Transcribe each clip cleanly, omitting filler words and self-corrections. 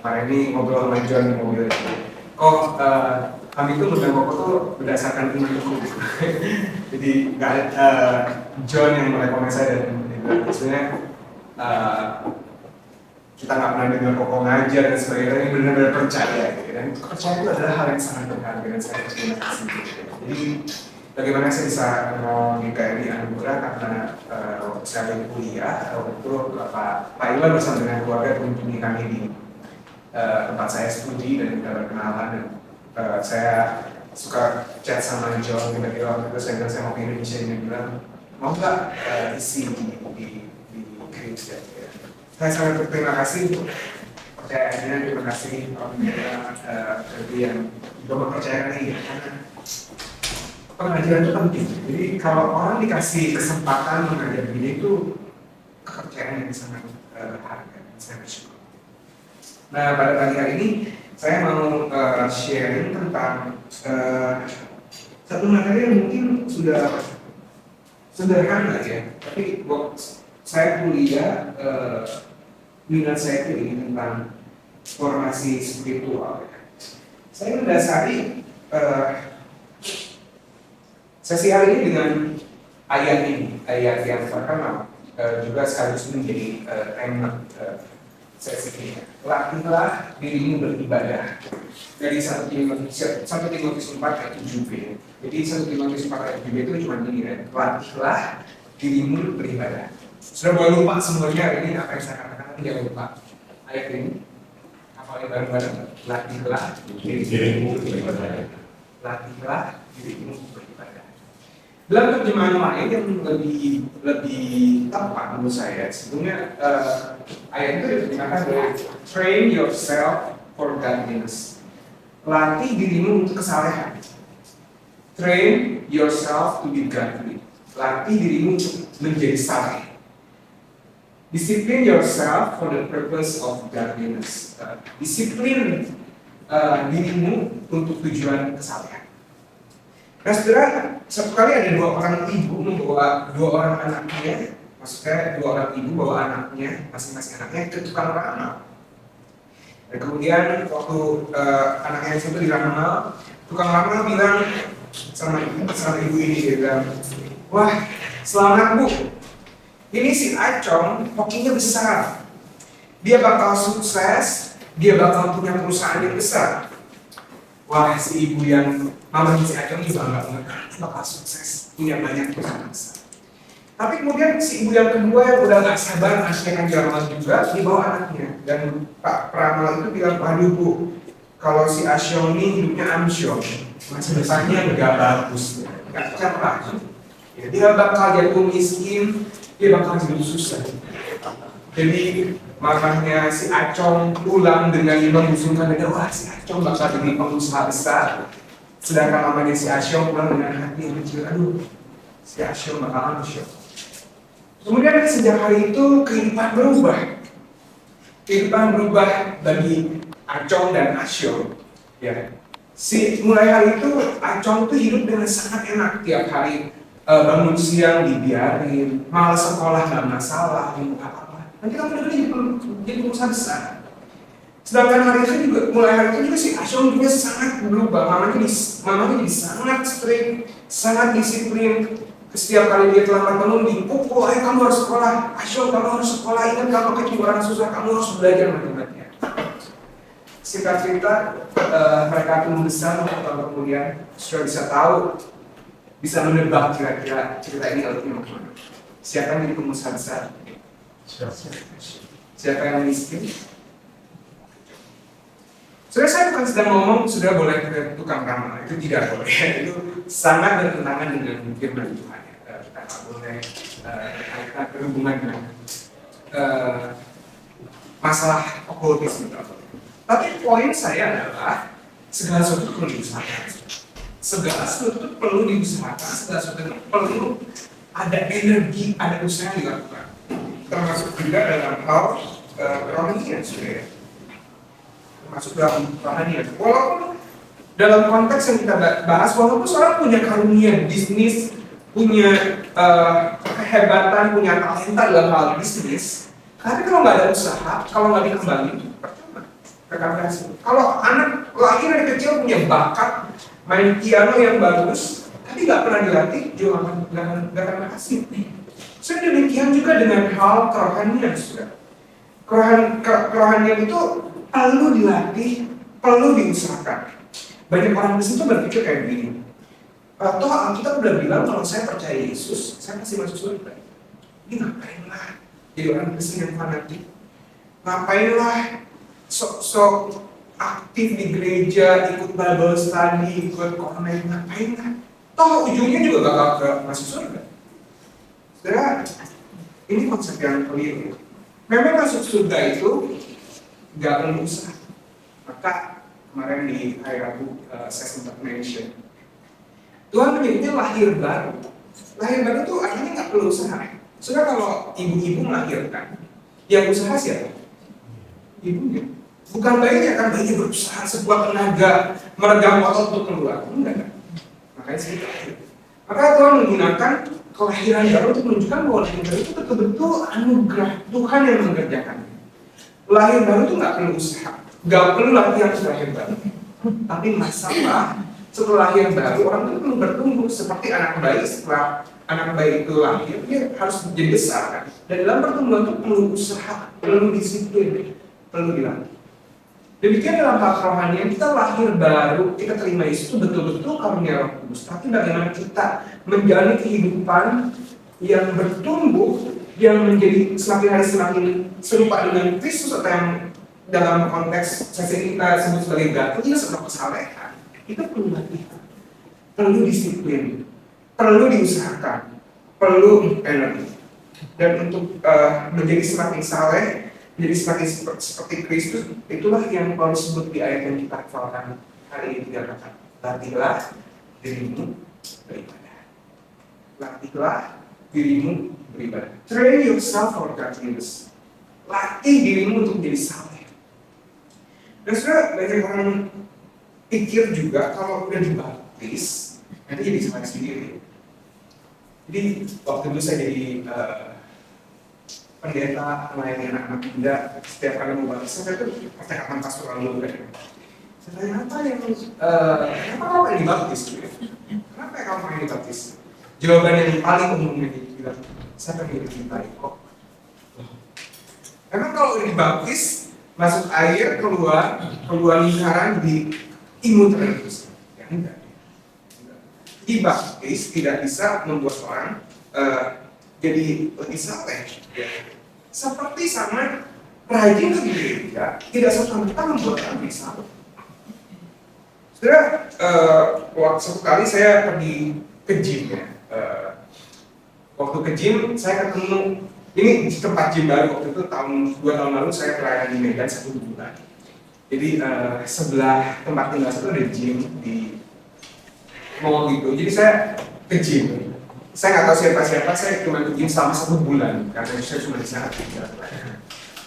kemarin ini ngobrol sama John di mobil. Kami itu megang Koko tuh berdasarkan iman itu. Jadi nggak ada John yang merekomend saya dan maksudnya kita nggak pernah dengar Koko ngajar dan sebagainya, tapi benar-benar percaya gitu. Dan percaya itu adalah hal yang sangat berharga dan saya terima kasih. Jadi bagaimana saya bisa mau di KRI Anugerah karena waktu saya lagi kuliah, waktu itu Pak Iwan bersama dengan keluarga mengunjungi kami di tempat saya studi dan kita berkenalan dan saya suka chat sama John tiba-tiba waktu itu saya bilang saya mau ke Indonesia, dia bilang mau nggak isi di Greece ya. Saya sangat berterima kasih untuk percayaannya, terima kasih Ferdi yang juga mempercayakan ini karena pengajaran itu penting. Jadi kalau orang dikasih kesempatan mengajar begini itu kepercayaan yang sangat berharga. Saya bersyukur. Nah pada pagi hari ini saya mau sharing tentang satu materi yang mungkin sudah sederhana ya, tapi saya kuliah minat saya itu ini tentang formasi spiritual. Saya mendasari sesi hari ini dengan ayat yang terkenal juga sekaligus menjadi tema sesi ini. Latihlah dirimu beribadah. Dari 1 Timotius 4 ayat 7b. Jadi 1 Timotius 4 ayat 7b itu cuma ini kan. Latihlah dirimu beribadah. Sudah boleh lupa semuanya hari ini apa yang saya katakan, tapi jangan lupa ayat ini. Hafalin bareng-bareng. Latihlah dirimu beribadah. Latihlah dirimu beribadah. Dalam terjemahan lain yang lebih tepat menurut saya, sebetulnya ayat itu diterjemahkan dari train yourself for godliness. Latih dirimu untuk kesalehan. Train yourself to be godly. Latih dirimu untuk menjadi saleh. Discipline yourself for the purpose of godliness. Disiplin dirimu untuk tujuan kesalehan. Nah, saudara, satu kali ada 2 orang ibu membawa 2 orang anaknya, maksudnya 2 orang ibu bawa anaknya, masing-masing anaknya ke tukang ramal. Dan kemudian waktu anaknya itu diramal, tukang ramal bilang sama ibu ini, dia bilang, wah, selamat Bu, ini si Acong hokinya besar, dia bakal sukses, dia bakal punya perusahaan yang besar. Wah, si ibu yang mamanya si Acong juga nggak bakal sukses, punya banyak perusahaan besar. Tapi kemudian si ibu yang kedua yang udah nggak sabar akhirnya ramal juga dibawa anaknya, dan Pak Peramal itu bilang, waduh Bu, kalau si Acong ini hidupnya amsyong, masa depannya nggak bagus, nggak cerah. Ya, dia bakal jadi miskin, dia bakal jadi susah. Jadi makanya si Acong pulang dengan membusungkan dada, wah si Acong bakal jadi pengusaha besar. Sedangkan mamanya si Acong pulang dengan hati yang kecil, aduh si Acong bakal amsyong. Kemudian sejak hari itu kehidupan berubah. Kehidupan berubah bagi Acong dan Acong. Ya. Mulai hari itu Acong itu hidup dengan sangat enak tiap hari. Bangun siang dibiarin, malas sekolah nggak masalah, apa-apa. Nanti kamu jadi pengusaha besar. Sedangkan hari itu juga, mulai hari itu juga si Acong juga sangat berubah. Mamanya jadi sangat strict, sangat disiplin. Setiap kali dia terlambat bangun dipukul, kamu harus sekolah. Acong, kamu harus sekolah, ingat kamu kecil orang susah, kamu harus belajar matematika. Singkat cerita, mereka tumbuh besar, kemudian sudah bisa tahu, bisa menebak kira-kira cerita ini artinya bagaimana. Siapa yang jadi pengusaha besar? Siapa yang miskin? Saudara, saya bukan sedang ngomong sudah boleh ke tukang ramal, itu tidak boleh. Itu sangat bertentangan dengan firman Tuhan. Kita tidak boleh kita berhubungan dengan masalah okultisme. Tapi poin saya adalah segala sesuatu perlu diusahakan. Segala sesuatu perlu diusahakan, segala sesuatu perlu ada energi, ada usaha yang dilakukan. Termasuk juga dalam hal rohanian, saudara. Termasuk dalam rohanian. Walaupun dalam konteks yang kita bahas, walaupun seorang punya karunia bisnis, punya kehebatan, punya talenta dalam hal bisnis, tapi kalau nggak ada usaha, kalau nggak dikembangin, percuma. rekan kasih. Kalau anak lahir dari kecil punya bakat main piano yang bagus, tapi nggak pernah dilatih, juga nggak akan berhasil. So demikian juga dengan hal kerohanian, sudah. Kerohanian itu perlu dilatih, perlu diusahakan. Banyak orang di situ berpikir kayak begini. Toh Alkitab udah bilang kalau saya percaya Yesus, saya pasti masuk surga. Ini ngapain lah jadi orang Kristen yang fanatik? Ngapain lah sok aktif di gereja, ikut Bible study, ikut connect, ngapain lah? Toh ujungnya juga gak masuk surga. Saudara, ini konsep yang keliru. Memang masuk surga itu gak perlu usaha. Maka kemarin di hari Rabu saya sempat mention, Tuhan menyebutnya lahir baru. Lahir baru itu artinya nggak perlu usaha. Sudah kalau ibu-ibu melahirkan, yang usaha siapa? Ibunya. Bukan bayinya, kan bayinya berusaha sebuah tenaga meregang otot untuk keluar. Enggak. Makanya sedikit lahir. Maka Tuhan menggunakan kelahiran baru untuk menunjukkan bahwa lahir baru itu betul-betul anugerah Tuhan yang mengerjakan. Lahir baru itu nggak perlu usaha, nggak perlu latihan untuk lahir baru. Tapi masalah setelah lahir baru, orang itu perlu bertumbuh seperti anak bayi. Setelah anak bayi itu lahir, dia harus menjadi besar kan. Dan dalam pertumbuhan itu perlu usaha, perlu disiplin, perlu dilatih. Demikian dalam hal kerohanian, kita lahir baru, kita terima Yesus itu betul-betul karunia Roh Kudus. Tapi bagaimana kita menjalani kehidupan yang bertumbuh, yang menjadi semakin hari semakin serupa dengan Kristus, atau yang dalam konteks sesi kita sebut sebagai batu, itu sebuah kesalehan. Itu perlu latihan, perlu disiplin, perlu diusahakan, perlu energi. Dan untuk menjadi semakin saleh, menjadi semakin seperti Kristus, itulah yang Paulus sebut di ayat yang kita hafalkan hari ini 3 kata. Latihlah dirimu beribadah. Latihlah dirimu beribadah. Train yourself for godliness. Latih dirimu untuk menjadi saleh. Dan saudara, banyak orang pikir juga kalau udah dibaptis nanti jadi saleh sendiri. Jadi waktu itu saya jadi pendeta melayani anak-anak muda, setiap kali mau baptis saya tuh percakapan pastoral dulu kan. Saya tanya kenapa kamu pengen dibaptis? Kenapa kamu pengen dibaptis? Jawaban yang paling umum bilang, saya pengen dicintai kok. Karena kalau dibaptis masuk air keluar lingkaran di imut terus. Ya enggak. Dibaptis tidak bisa membuat orang jadi lebih saleh. Ya. Seperti sama rajin ke gereja tidak serta-merta membuat orang lebih saleh. Saudara, waktu satu kali saya pergi ke gym ya. Waktu ke gym saya ketemu, ini tempat gym baru waktu itu 2 tahun lalu saya pelayanan di Medan 1 bulan. Jadi sebelah tempat tinggal saya itu ada gym di mall gitu. Jadi saya ke gym. Saya nggak tahu siapa-siapa, saya cuma ke gym selama 1 bulan karena saya cuma di sana.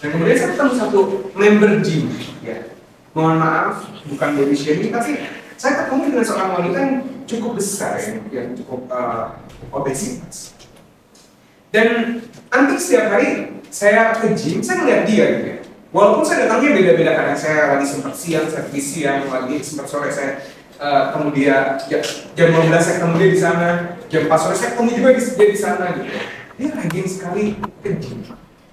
Dan kemudian saya ketemu satu member gym. Ya. Mohon maaf, bukan body shaming, tapi saya ketemu dengan seorang wanita yang cukup besar, yang cukup obesitas. Dan hampir setiap hari saya ke gym, saya melihat dia gitu ya. Walaupun saya datangnya beda-beda, kadang saya lagi sempat siang, saya pergi siang, lagi sempat sore saya ketemu dia, jam 12 saya ketemu dia di sana, jam 4 sore saya ketemu juga dia di sana gitu. Dia rajin sekali ke gym.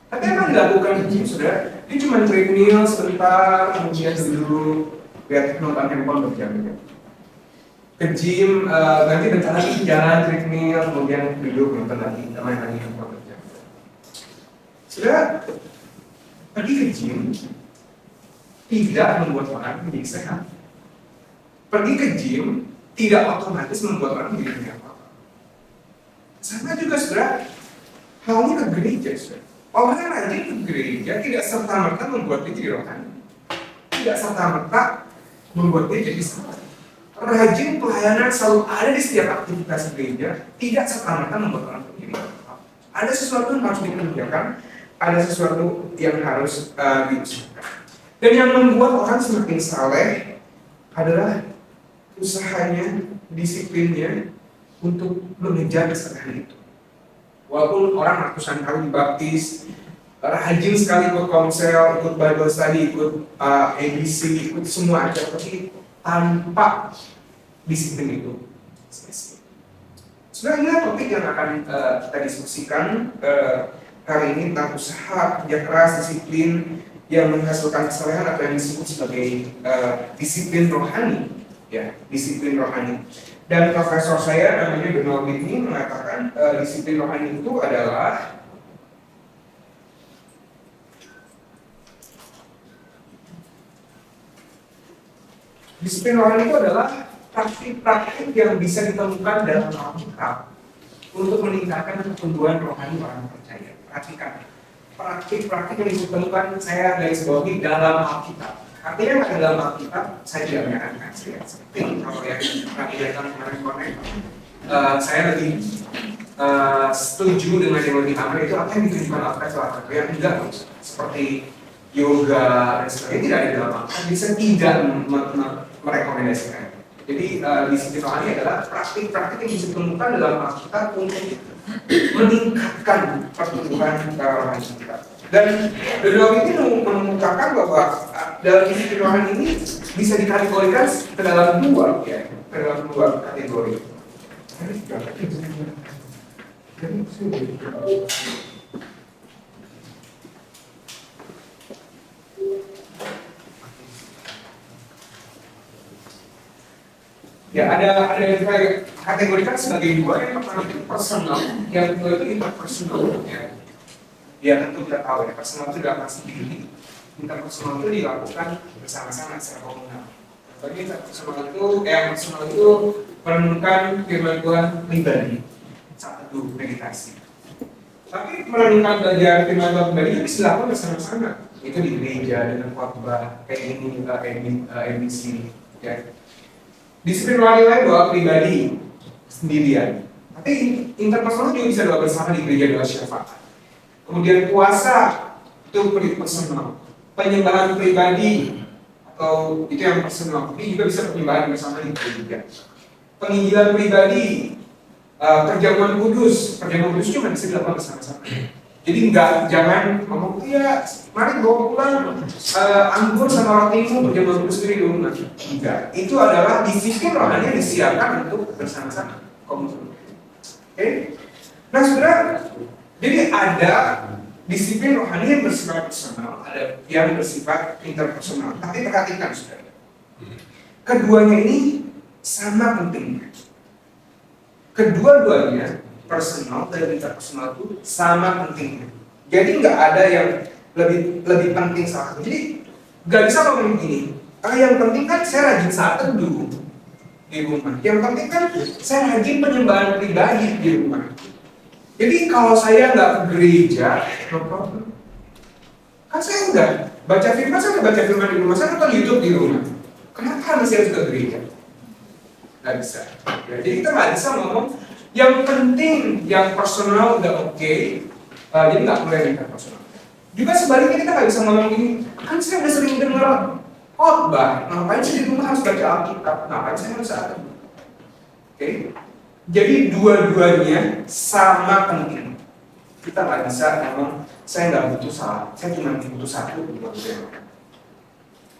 Tapi emang dilakukan di gym, saudara? Dia cuma treadmill sebentar, kemudian duduk, lihat nonton handphone berjam-jam. Ke gym, nanti bentar lagi jalan treadmill, kemudian duduk nonton lagi, main lagi handphone berjam-jam. Saudara, pergi ke gym tidak membuat orang menjadi sehat. Pergi ke gym tidak otomatis membuat orang menjadi apa-apa. Sama juga saudara, halnya ke gereja saudara. Orang yang rajin ke gereja tidak serta-merta membuat dia jadi rohani. Tidak serta-merta membuat dia jadi saleh. Rajin pelayanan selalu ada di setiap aktivitas gereja, tidak serta-merta membuat orang menjadi apa-apa. Ada sesuatu yang harus dikerjakan, ada sesuatu yang harus diusahakan. Dan yang membuat orang semakin saleh adalah usahanya, disiplinnya untuk mengejar kesalahan itu. Walaupun orang ratusan kali dibaptis, rajin sekali ikut komsel, ikut Bible study, ikut ABC, ikut semua acara, tapi tanpa disiplin itu. Sebenarnya ini topik yang akan kita diskusikan hari ini tentang usaha, kerja keras, disiplin yang menghasilkan kesalehan atau yang disebut sebagai disiplin rohani, ya, disiplin rohani. Dan profesor saya namanya Donald Whitney mengatakan disiplin rohani itu adalah praktik-praktik yang bisa ditemukan dalam Alkitab untuk meningkatkan pertumbuhan rohani orang percaya. Perhatikan, praktik-praktik yang ditemukan saya garis bawahi dalam Alkitab. Artinya nggak dalam Alkitab, saya tidak menyarankan. Seperti kalau yang pernah dilihatkan kemarin, saya lebih setuju dengan yang lebih aman itu apa yang ditunjukkan Alkitab, yang tidak seperti yoga dan sebagainya tidak ada dalam Alkitab, bisa tidak merekomendasikan. Jadi disiplin rohani adalah praktik-praktik yang bisa ditemukan dalam Alkitab untuk meningkatkan pertumbuhan rohani kita. Dan Donald ini mengemukakan bahwa dalam disiplin rohani ini bisa dikategorikan ke dalam dua, ya, ke dalam dua kategori. Ya, ada yang saya kategorikan sebagai dua. Yang pertama itu personal, yang kedua itu interpersonal. Ya tentu kita tahu ya, personal itu dilakukan sendiri, interpersonal itu dilakukan bersama-sama secara komunal. Bagi interpersonal itu, yang personal itu merenungkan firman Tuhan pribadi, saat teduh meditasi. Tapi merenungkan belajar firman Tuhan pribadi itu bisa dilakukan bersama-sama. Itu di gereja dengan khotbah kayak ini, MBC, ya. Disiplin rohani lain doa pribadi sendirian, tapi interpersonal juga bisa doa bersama di gereja, doa syafaat. Kemudian puasa itu personal, penyembahan pribadi atau itu yang personal, tapi juga bisa penyembahan bersama di gereja. Penginjilan pribadi, perjamuan kudus juga bisa dilakukan bersama-sama. Jadi jangan ngomong ya, mari bawa pulang anggur sama rotimu perjamuan kudus sendiri di rumah. Enggak, itu adalah disiplin rohani yang disiapkan untuk bersama-sama komunitas. Oke? Nah, saudara, jadi ada disiplin rohani yang bersifat personal, ada yang bersifat interpersonal. Tapi perhatikan, saudara, keduanya ini sama pentingnya. Kedua-duanya, personal dan interpersonal itu sama pentingnya. Jadi nggak ada yang lebih penting salah satu. Jadi nggak bisa ngomong gini. Yang penting kan saya rajin saat teduh di rumah. Yang penting kan saya rajin penyembahan pribadi di rumah. Jadi kalau saya nggak ke gereja, no problem. Kan saya udah baca firman, saya udah baca firman di rumah, saya nonton YouTube di rumah. Kenapa masih harus ke gereja? Nggak bisa. Ya, jadi kita nggak bisa ngomong yang penting, yang personal udah oke, jadi nggak boleh yang interpersonal. Juga sebaliknya kita nggak bisa ngomong gini, kan saya udah sering dengar khotbah, ngapain sih di rumah harus baca Alkitab, ngapain saya harus ada? Oke? Jadi dua-duanya sama penting. Kita nggak bisa ngomong saya nggak butuh salah, saya cuma butuh satu.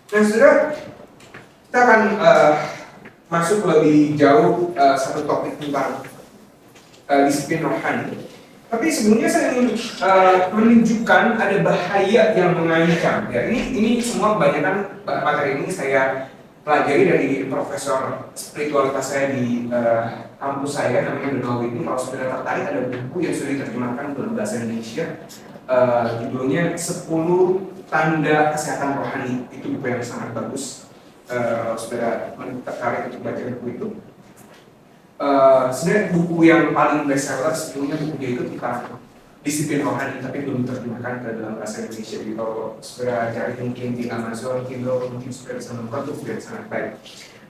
Nah, saudara, kita akan masuk lebih jauh satu topik tentang disiplin rohani. Tapi sebelumnya saya ingin menunjukkan ada bahaya yang mengancam. Ya, ini semua kebanyakan materi ini saya pelajari dari profesor spiritualitas saya di kampus saya, namanya Donald Whitney. Kalau saudara tertarik, ada buku yang sudah diterjemahkan ke bahasa Indonesia, judulnya 10 Tanda Kesehatan Rohani. Itu buku yang sangat bagus. Saudara tertarik untuk baca buku itu. Sebenarnya buku yang paling bestseller sebelumnya buku dia itu tentang disiplin rohani, tapi belum terjemahkan ke dalam bahasa Indonesia. Jadi kalau saudara cari mungkin di Amazon, Kindle, mungkin saudara bisa menemukan itu buku yang sangat baik.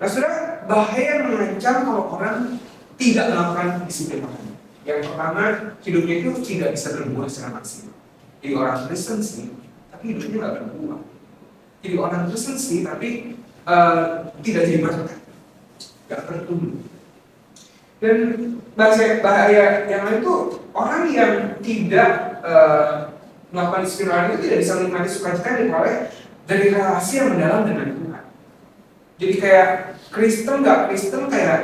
Nah, saudara, bahaya yang mengancam kalau orang tidak melakukan disiplin rohani. Yang pertama, hidupnya itu tidak bisa berbuah secara maksimal. Jadi orang Kristen sih, tapi hidupnya nggak berbuah. Jadi orang Kristen sih, tapi tidak jadi berkat, nggak bertumbuh. Dan bahaya yang lain itu orang yang tidak melakukan disiplin rohani itu tidak bisa menikmati sukacita yang diperoleh dari relasi yang mendalam dengan Tuhan. Jadi kayak Kristen kayak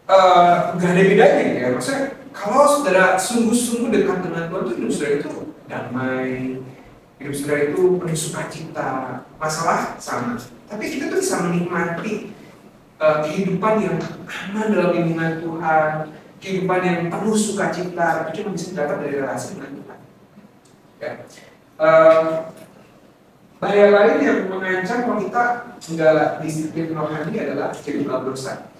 gak ada bedanya ya. Maksudnya kalau saudara sungguh-sungguh dekat dengan Tuhan tuh hidup saudara itu damai, hidup saudara itu penuh sukacita. Masalah sama, tapi kita tuh bisa menikmati kehidupan yang aman dalam lindungan Tuhan, kehidupan yang penuh sukacita, itu cuma bisa didapat dari relasi dengan Tuhan. Ya. Bahaya lain yang mengancam kalau kita nggak disiplin rohani adalah jadi pelaku dosa.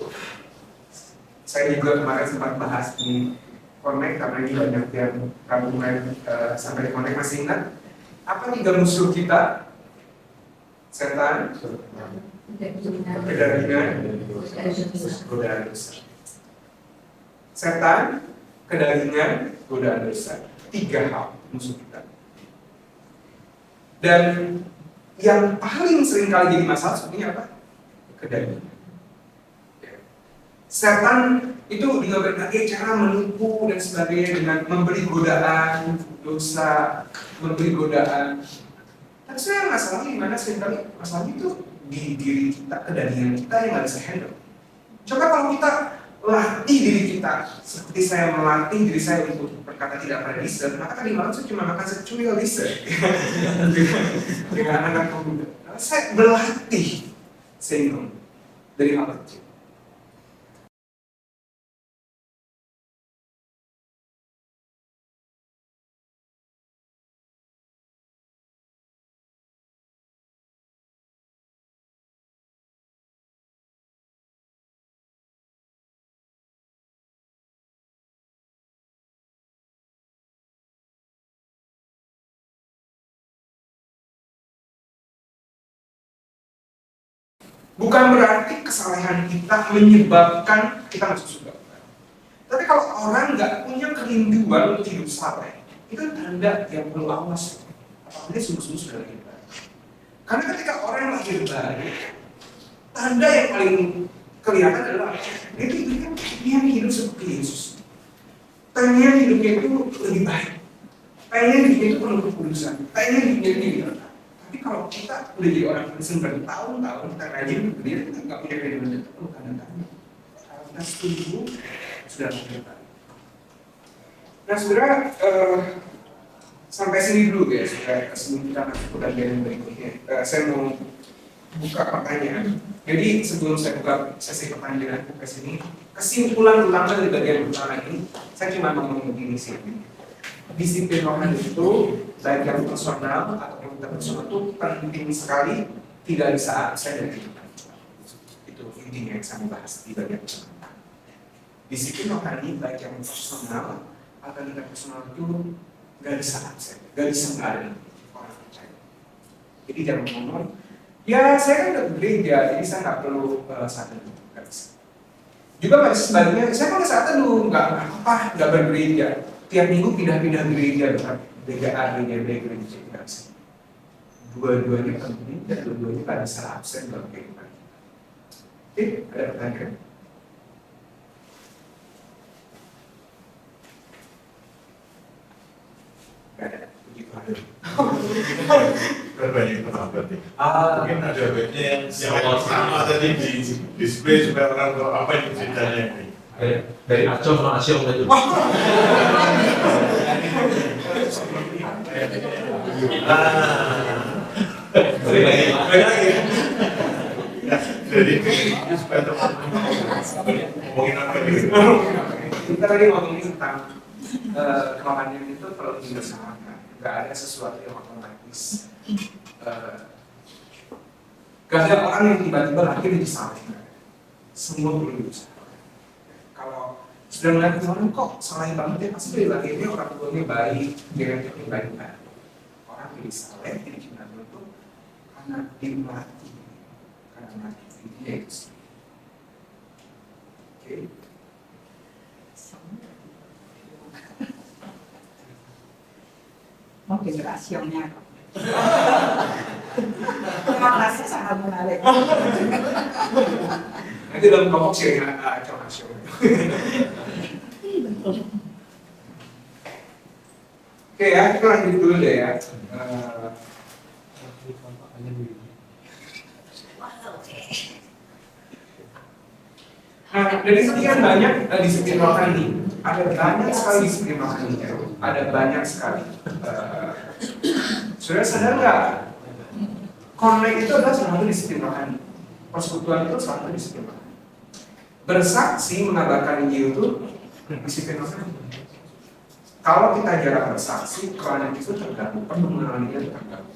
Saya juga kemarin sempat bahas di Connect karena ini banyak yang kemarin sampai di Connect masih ingat apa 3 musuh kita? Setan, kedagingan, godaan dosa. Setan, kedagingan, godaan dosa. 3 hal musuh kita. Dan yang paling sering kali jadi masalah sebenarnya apa? Kedagingan. Setan itu dengan berbagai cara menipu dan sebagainya dengan memberi godaan dosa, memberi godaan. Tapi sebenarnya masalahnya gimana seringkali? Masalahnya itu di diri kita, kedagingan kita yang nggak bisa handle. Coba kalau kita latih diri kita, seperti saya melatih diri saya untuk berkata tidak pada lister, maka tadi malam saya cuma makan secuil lister dengan anak muda. Saya berlatih sehingga dari hal kecil. Bukan berarti kesalahan kita menyebabkan kita masuk surga. Tapi kalau orang nggak punya kerinduan untuk hidup saleh, itu tanda yang perlu awas. Apalagi sungguh-sungguh sudah lahir baru. Karena ketika orang lahir baru, tanda yang paling kelihatan adalah itu kan dia hidup seperti Yesus. Pengen hidupnya itu lebih baik. Pengen hidupnya itu penuh kekudusan. Pengen hidupnya itu lebih baik. Tapi kalau kita udah jadi orang Kristen bertahun-tahun, kita rajin dia kita nggak punya kerinduan itu perlu tanda-tanda. Kalau kita setuju, sudah kita. Nah, saudara, sampai sini dulu ya, saudara. Sebelum kita masuk ke bagian berikutnya, saya mau buka pertanyaan. Jadi sebelum saya buka sesi pertanyaan ke sini, kesimpulan utama dari bagian pertama ini, saya cuma mau ngomong begini sih. Disiplin rohani itu baik yang personal atau yang interpersonal itu penting sekali, tidak bisa absen dari kehidupan. Itu intinya yang saya bahas di bagian pertama. Disiplin rohani baik yang personal atau interpersonal itu nggak bisa absen, nggak bisa nggak ada orang percaya. Jadi jangan ngomong, ya saya kan udah gereja, jadi saya nggak perlu saat teduh, nggak bisa. Juga pada sebaliknya, saya pada saat teduh nggak apa-apa, nggak bergereja. Tiap minggu pindah-pindah gereja, gereja A, gereja B, gereja C, nggak bisa. Dua-duanya penting dan dua-duanya nggak bisa absen dalam kehidupan. Oke, ada pertanyaan? Nggak ada, begitu ada. Banyak pendapat nih. Mungkin ada baiknya yang sama tadi di display supaya orang tahu apa yang ceritanya ini. Dari Aceh ke Asyong itu. Jadi supaya ngomongin apa ini? Kita tadi ngomongin tentang rohanian itu perlu diusahakan. Nggak ada sesuatu yang otomatis. Gak ada orang yang tiba-tiba lahir di saleh. Semua perlu diusahakan. Kalau sudah melihat orang kok salah banget ya, pasti dari lahirnya orang tuanya baik, genetiknya baik kan. Orang jadi saleh, jadi cinta itu karena dilatih, karena melatih dia itu. Oke. Mungkin rasionya. Terima kasih, sangat menarik. Nanti dalam kelompok sih acara nasional. Oke ya, kita lanjut dulu deh ya. Nah, dari sekian banyak disiplin rohani, ada banyak sekali disiplin rohani, ya. Ada banyak sekali. Saudara sadar nggak? Connect itu adalah salah satu disiplin rohani. Persekutuan itu salah satu disiplin rohani. Bersaksi mengabarkan Injil itu disiplin rohani. Kalau kita jarang bersaksi, connect itu terganggu, pendengaran itu terganggu.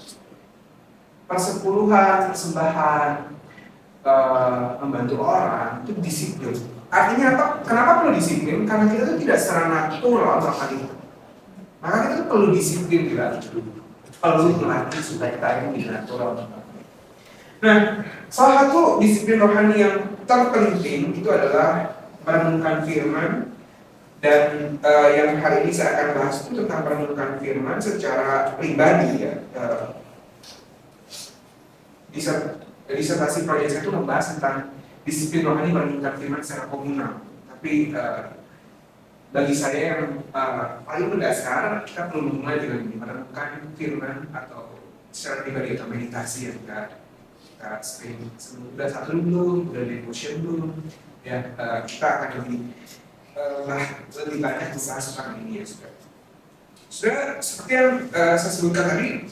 Persepuluhan, persembahan, membantu orang itu disiplin. Artinya apa? Kenapa perlu disiplin? Karena kita itu tidak secara natural melakukan itu. Maka kita itu perlu disiplin perlu melatih supaya kita ini natural. Nah, salah satu disiplin rohani yang terpenting itu adalah merenungkan firman. Dan yang hari ini saya akan bahas itu tentang merenungkan firman secara pribadi ya. Disertasi proyek saya itu membahas tentang disiplin rohani merenungkan firman secara komunal. Tapi bagi saya yang paling mendasar, kita perlu memulai dengan merenungkan firman atau secara pribadi atau meditasi ya. Kita sering sudah satu belum, udah devotion belum, ya kita akan lebih banyak membahas tentang ini ya sudah. Sudah seperti yang saya sebutkan tadi,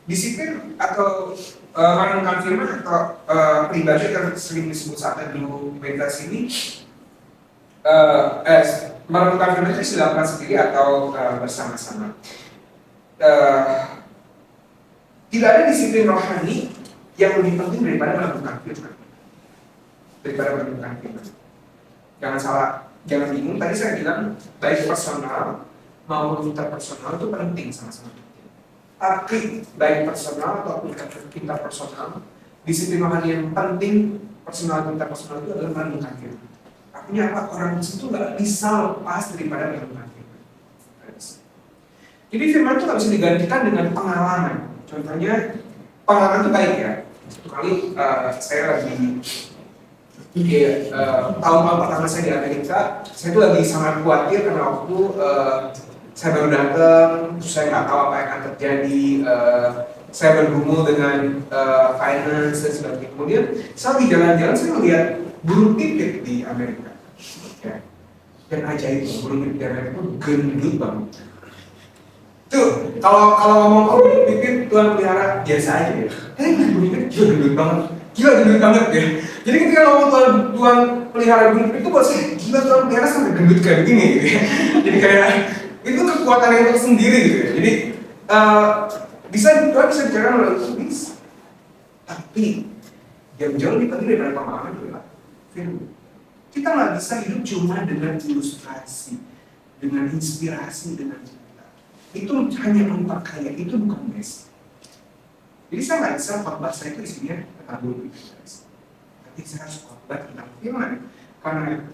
disiplin atau merenungkan firman atau pribadi yang sering disebut saat dulu meditasi ini, merenungkan firman itu dilakukan sendiri atau bersama-sama. Tidak ada disiplin rohani yang lebih penting daripada merenungkan firman. Jangan salah. Jangan bingung, tadi saya bilang baik personal maupun interpersonal itu penting sama-sama penting. Tapi baik personal ataupun interpersonal, disiplin rohani yang penting personal dan interpersonal itu adalah merenungkan firman. Artinya apa? Orang itu nggak bisa lepas daripada merenungkan firman. Jadi firman itu nggak bisa digantikan dengan pengalaman. Contohnya pengalaman itu baik ya. Satu kali saya lagi tahun-tahun pertama saya di Amerika, saya itu lagi sangat khawatir karena waktu saya baru datang, saya nggak tahu apa yang akan terjadi, saya bergumul dengan finance dan sebagainya. Kemudian saya lagi jalan-jalan, saya melihat burung pipit di Amerika, ya. Dan ajaib, burung pipit di Amerika itu gendut banget. Tuh, kalau ngomong burung pipit Tuhan pelihara biasa aja ya. Tapi burung pipit juga gendut banget, gila gendut banget ya. Jadi ketika ngomong Tuhan pelihara gendut itu buat saya, gila Tuhan pelihara sampai gendut kayak begini gitu ya. Jadi kayak itu kekuatan yang tersendiri gitu ya. Jadi Tuhan bisa bicara melalui itu bisa. Tapi yang jauh lebih penting daripada pemahaman adalah firman. Kita nggak bisa hidup cuma dengan ilustrasi, dengan inspirasi, dengan cerita. Itu hanya memperkaya, itu bukan mes. Jadi saya nggak bisa khotbah saya itu isinya tentang burung pipit. Tapi saya harus khotbah tentang firman, karena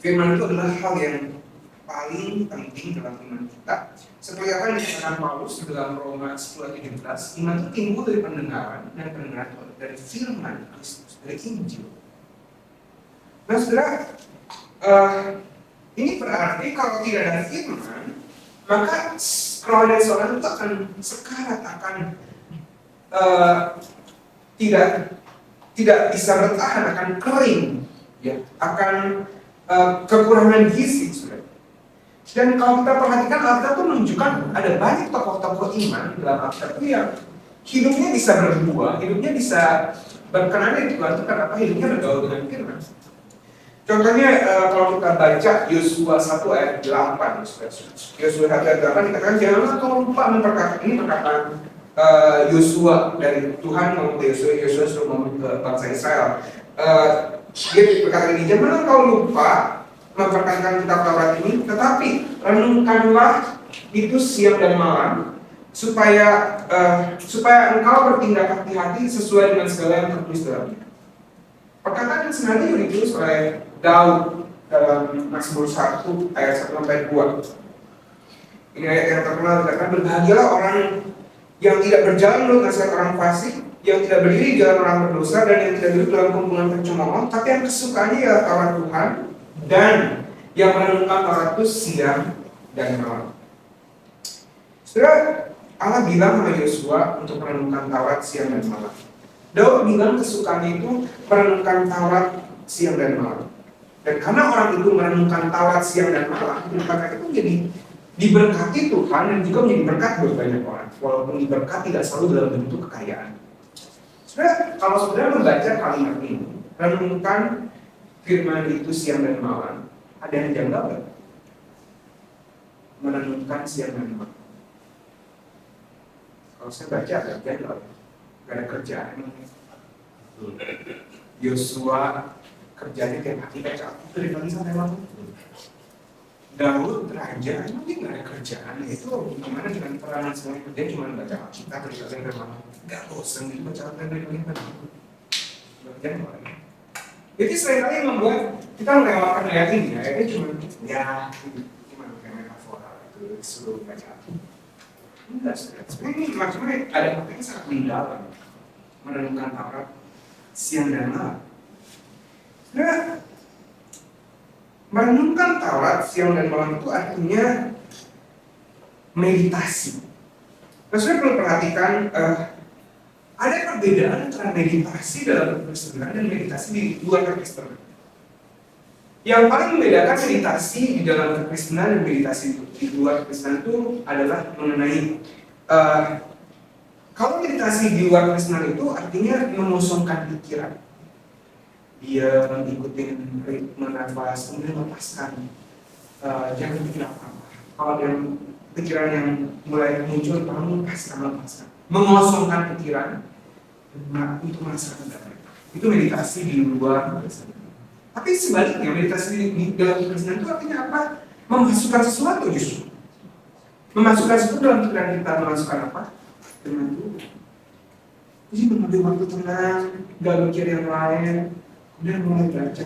firman itu adalah hal yang paling penting dalam iman kita. Seperti apa yang dikatakan Paulus dalam Roma 10:13, iman itu timbul dari pendengaran, dan pendengaran itu dari firman Kristus, dari Injil. Nah saudara, ini berarti kalau tidak ada firman, maka kerohanian seorang itu akan sekarat, akan tidak bisa bertahan, akan kering, ya, akan kekurangan gizi, saudara. Dan kalau kita perhatikan Alkitab itu menunjukkan ada banyak tokoh-tokoh iman dalam Alkitab itu yang hidupnya bisa berbuah, hidupnya bisa berkenan di Tuhan itu karena hidupnya bergaul dengan firman. Contohnya kalau kita baca Yosua 1 ayat 8, Yosua 1 ayat 8 dikatakan janganlah kau lupa memperkatakan, ini perkataan Yosua dari Tuhan ngomong ke Yosua suruh ngomong ke bangsa Israel. Dia berkata ini, janganlah kau lupa memperkatakan kitab Taurat ini, tetapi renungkanlah itu siang dan malam supaya engkau bertindak hati-hati sesuai dengan segala yang tertulis dalamnya. Perkataan yang sengaja ditulis oleh Daud dalam Mazmur 1 ayat 1 sampai 2. Ini ayat yang terkenal dikatakan berbahagialah orang yang tidak berjalan menurut nasihat orang fasik, yang tidak berdiri di jalan orang berdosa, dan yang tidak duduk dalam kumpulan pencemooh, tapi yang kesukaannya ialah Taurat Tuhan, dan yang merenungkan Taurat itu siang dan malam. Saudara, Allah bilang sama Yosua untuk merenungkan Taurat siang dan malam. Daud bilang kesukaannya itu merenungkan Taurat siang dan malam. Dan karena orang itu merenungkan Taurat siang dan malam, maka itu jadi diberkati Tuhan dan juga menjadi berkat buat banyak orang. Walaupun diberkat tidak selalu dalam bentuk kekayaan. Saudara, kalau saudara membaca kalimat ini, renungkan firman itu siang dan malam, ada yang janggal nggak? Merenungkan siang dan malam. Kalau saya baca agak janggal, gak ada kerjaan. Yosua kerjanya tiap hari baca Alkitab dari pagi sampai malam. Daud raja, emang dia gak ada kerjaan. Itu gimana dengan peranan semua kerja cuma baca Alkitab dari pagi sampai malam. Gak bosan gitu baca Alkitab dari pagi sampai malam. Janggal. Jadi seringkali yang membuat kita melewatkan ayat ini, ayatnya cuma kayak metafora itu disuruh baca Alkitab. Enggak, sebenarnya ini maksudnya ada maknanya sangat mendalam. Merenungkan Taurat siang dan malam. Nah, merenungkan Taurat siang dan malam itu artinya meditasi. Maksudnya perlu perhatikan ada perbedaan antara meditasi dalam kekristenan dan meditasi di luar kekristenan. Yang paling membedakan meditasi di dalam kekristenan dan meditasi di luar kekristenan itu adalah mengenai kalau meditasi di luar kekristenan itu artinya mengosongkan pikiran. Dia mengikuti ritme nafas, kemudian lepaskan, jangan pikir apa-apa. Kalau yang pikiran yang mulai muncul, kamu lepaskan. Mengosongkan pikiran untuk merasakan damai. Itu meditasi di luar kekristenan. Tapi sebaliknya meditasi di dalam kekristenan itu artinya apa? Memasukkan sesuatu justru. Memasukkan sesuatu dalam pikiran kita, memasukkan apa? Dengan Tuhan. Jadi mengambil waktu tenang, gak mikir yang lain, kemudian mulai baca,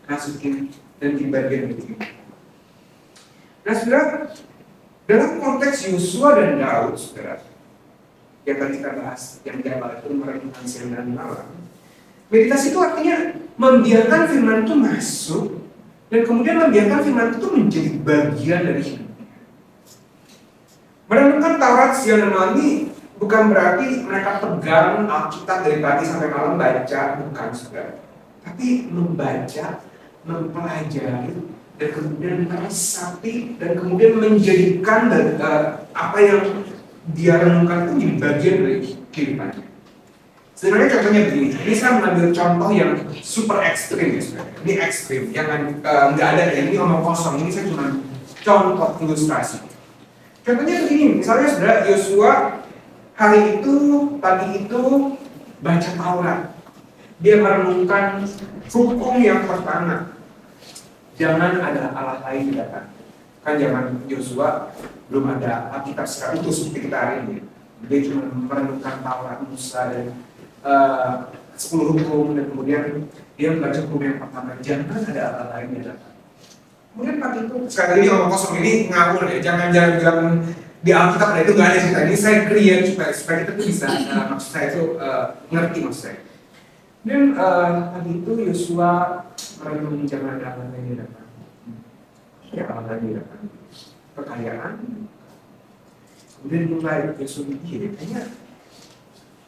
masukin, dan di bagian itu. Nah, saudara, dalam konteks Yosua dan Daud, saudara, yang tadi kita bahas, yang di awal itu merenungkan siang dan malam. Meditasi itu artinya membiarkan firman itu masuk, dan kemudian membiarkan firman itu menjadi bagian dari hidup. Merenungkan Taurat siang dan malam ini bukan berarti mereka pegang Alkitab dari pagi sampai malam baca, bukan saudara. Tapi membaca, mempelajari, dan kemudian meresapi, dan kemudian menjadikan apa yang dia renungkan itu menjadi bagian dari kehidupannya. Sebenarnya contohnya begini, ini saya mengambil contoh yang super ekstrim ya saudara. Ini ekstrim, jangan nggak ada ya, ini omong kosong, ini saya cuma contoh ilustrasi. Contohnya begini, misalnya saudara Yosua hari itu, pagi itu baca Taurat. Dia merenungkan hukum yang pertama. Jangan ada Allah lain di depan. Kan zaman Yosua belum ada Alkitab secara utuh seperti kita hari ini. Dia cuma merenungkan Taurat Musa dan 10 hukum, dan kemudian dia membaca hukum yang pertama. Jangan ada Allah lain di depan. Kemudian pagi itu, sekali lagi omong kosong ini ngawur ya, jangan bilang di Alkitab itu nggak ada cerita ini, saya create supaya kita tuh bisa maksud saya itu ngerti maksud saya. Dan pagi itu Yosua merenung jangan ada Allah lain di depan. Ya Allah lain di depan. Kekayaan. Kemudian mulai Yosua mikir, kayaknya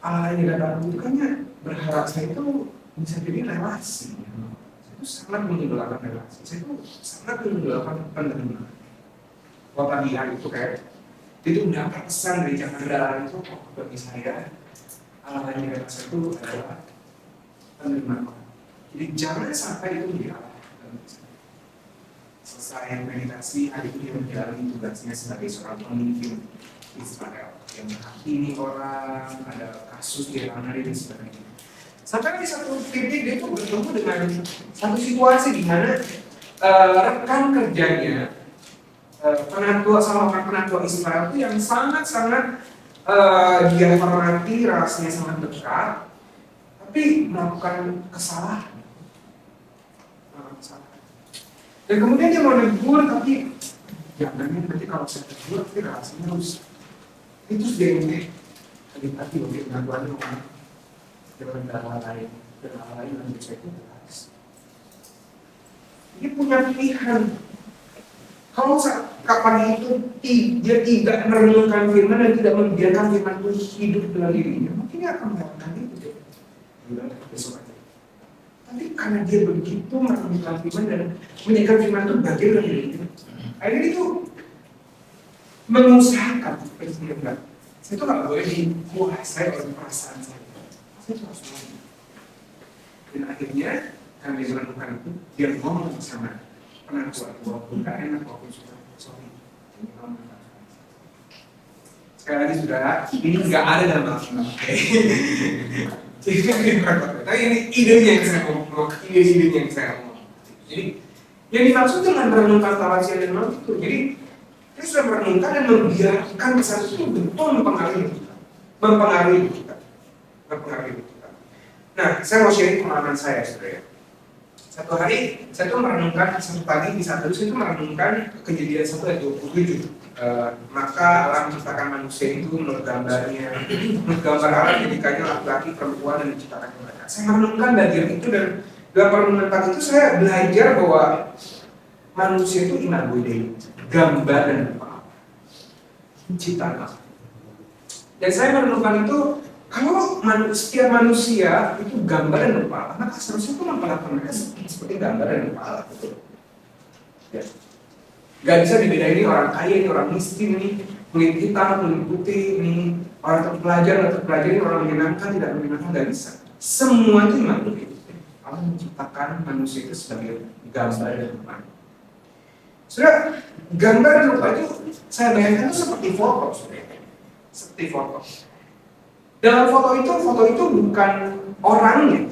Allah lain di depan itu kayaknya berharap saya itu bisa jadi relasi. Itu sangat mengidolakan relasi. Saya itu sangat mengidolakan penerima. Kalau pagi hari itu kayak itu mendapat pesan dari Jakarta itu bagi saya Allah yang relasi itu adalah penerima. Jadi jangan sampai itu menjadi Allah. Selesai meditasi, hari itu dia menjalani tugasnya sebagai seorang pemimpin Israel yang menghakimi orang, ada kasus di mana dan sebagainya. Sampai di satu titik dia tuh bertemu dengan satu situasi di mana rekan kerjanya penatua Israel itu yang sangat-sangat dia hormati, rasanya sangat dekat, tapi melakukan kesalahan. Dan kemudian dia mau negur, tapi jangan nanti kalau saya negur, nanti rasanya rusak. Itu sudah yang hati-hati bagi penatuannya ngomong. Dengan hal lain lanjut saya itu jelas. Dia punya pilihan. Kalau kapan itu dia tidak merenungkan firman dan tidak membiarkan firman itu hidup dalam dirinya, mungkin dia akan melakukan itu deh. Besok aja. Tapi karena dia begitu merenungkan firman dan menjadikan firman itu bagian dari dirinya, akhirnya itu mengusahakan supaya enggak. Saya itu nggak boleh dikuasai oleh perasaan saya. Saya itu harus ngomong. Dan akhirnya karena dia merenungkan itu, dia ngomong sama pengakuan walaupun gak enak, walaupun sudah sorry. Sekali lagi saudara, ini nggak ada dalam Alkitab. Tapi ini idenya yang saya ngomong, ide-idenya yang saya ngomong. Jadi yang dimaksud dengan merenungkan tawasiah dan maut itu, jadi kita sudah merenungkan dan membiarkan kesatu itu betul mempengaruhi kita. Nah, saya mau sharing pengalaman saya, saudara. Satu hari, saya tuh merenungkan, satu pagi di saat itu saya tuh merenungkan kejadian 1 ayat 27. Maka Allah menciptakan manusia itu menurut gambarnya, menurut gambar Allah jadikannya laki-laki, perempuan, dan diciptakan mereka. Saya merenungkan bagian itu dan dalam perenungan itu saya belajar bahwa manusia itu imago Dei, gambar dan rupa ciptaan Allah. Dan saya merenungkan itu, kalau setiap manusia itu gambar dan rupa Allah, maka seharusnya itu memperlakukan mereka seperti gambar dan rupa Allah. Ya. Gak bisa dibedain ini orang kaya, ini orang miskin, ini kulit hitam, kulit putih, ini orang terpelajar, nggak terpelajar, ini orang menyenangkan, tidak menyenangkan, gak bisa. Semua itu makhluk itu. Allah menciptakan manusia itu sebagai gambar dan rupa. Sudah, gambar dan rupa itu saya bayangkan itu seperti foto, seperti foto. Dalam foto itu bukan orangnya.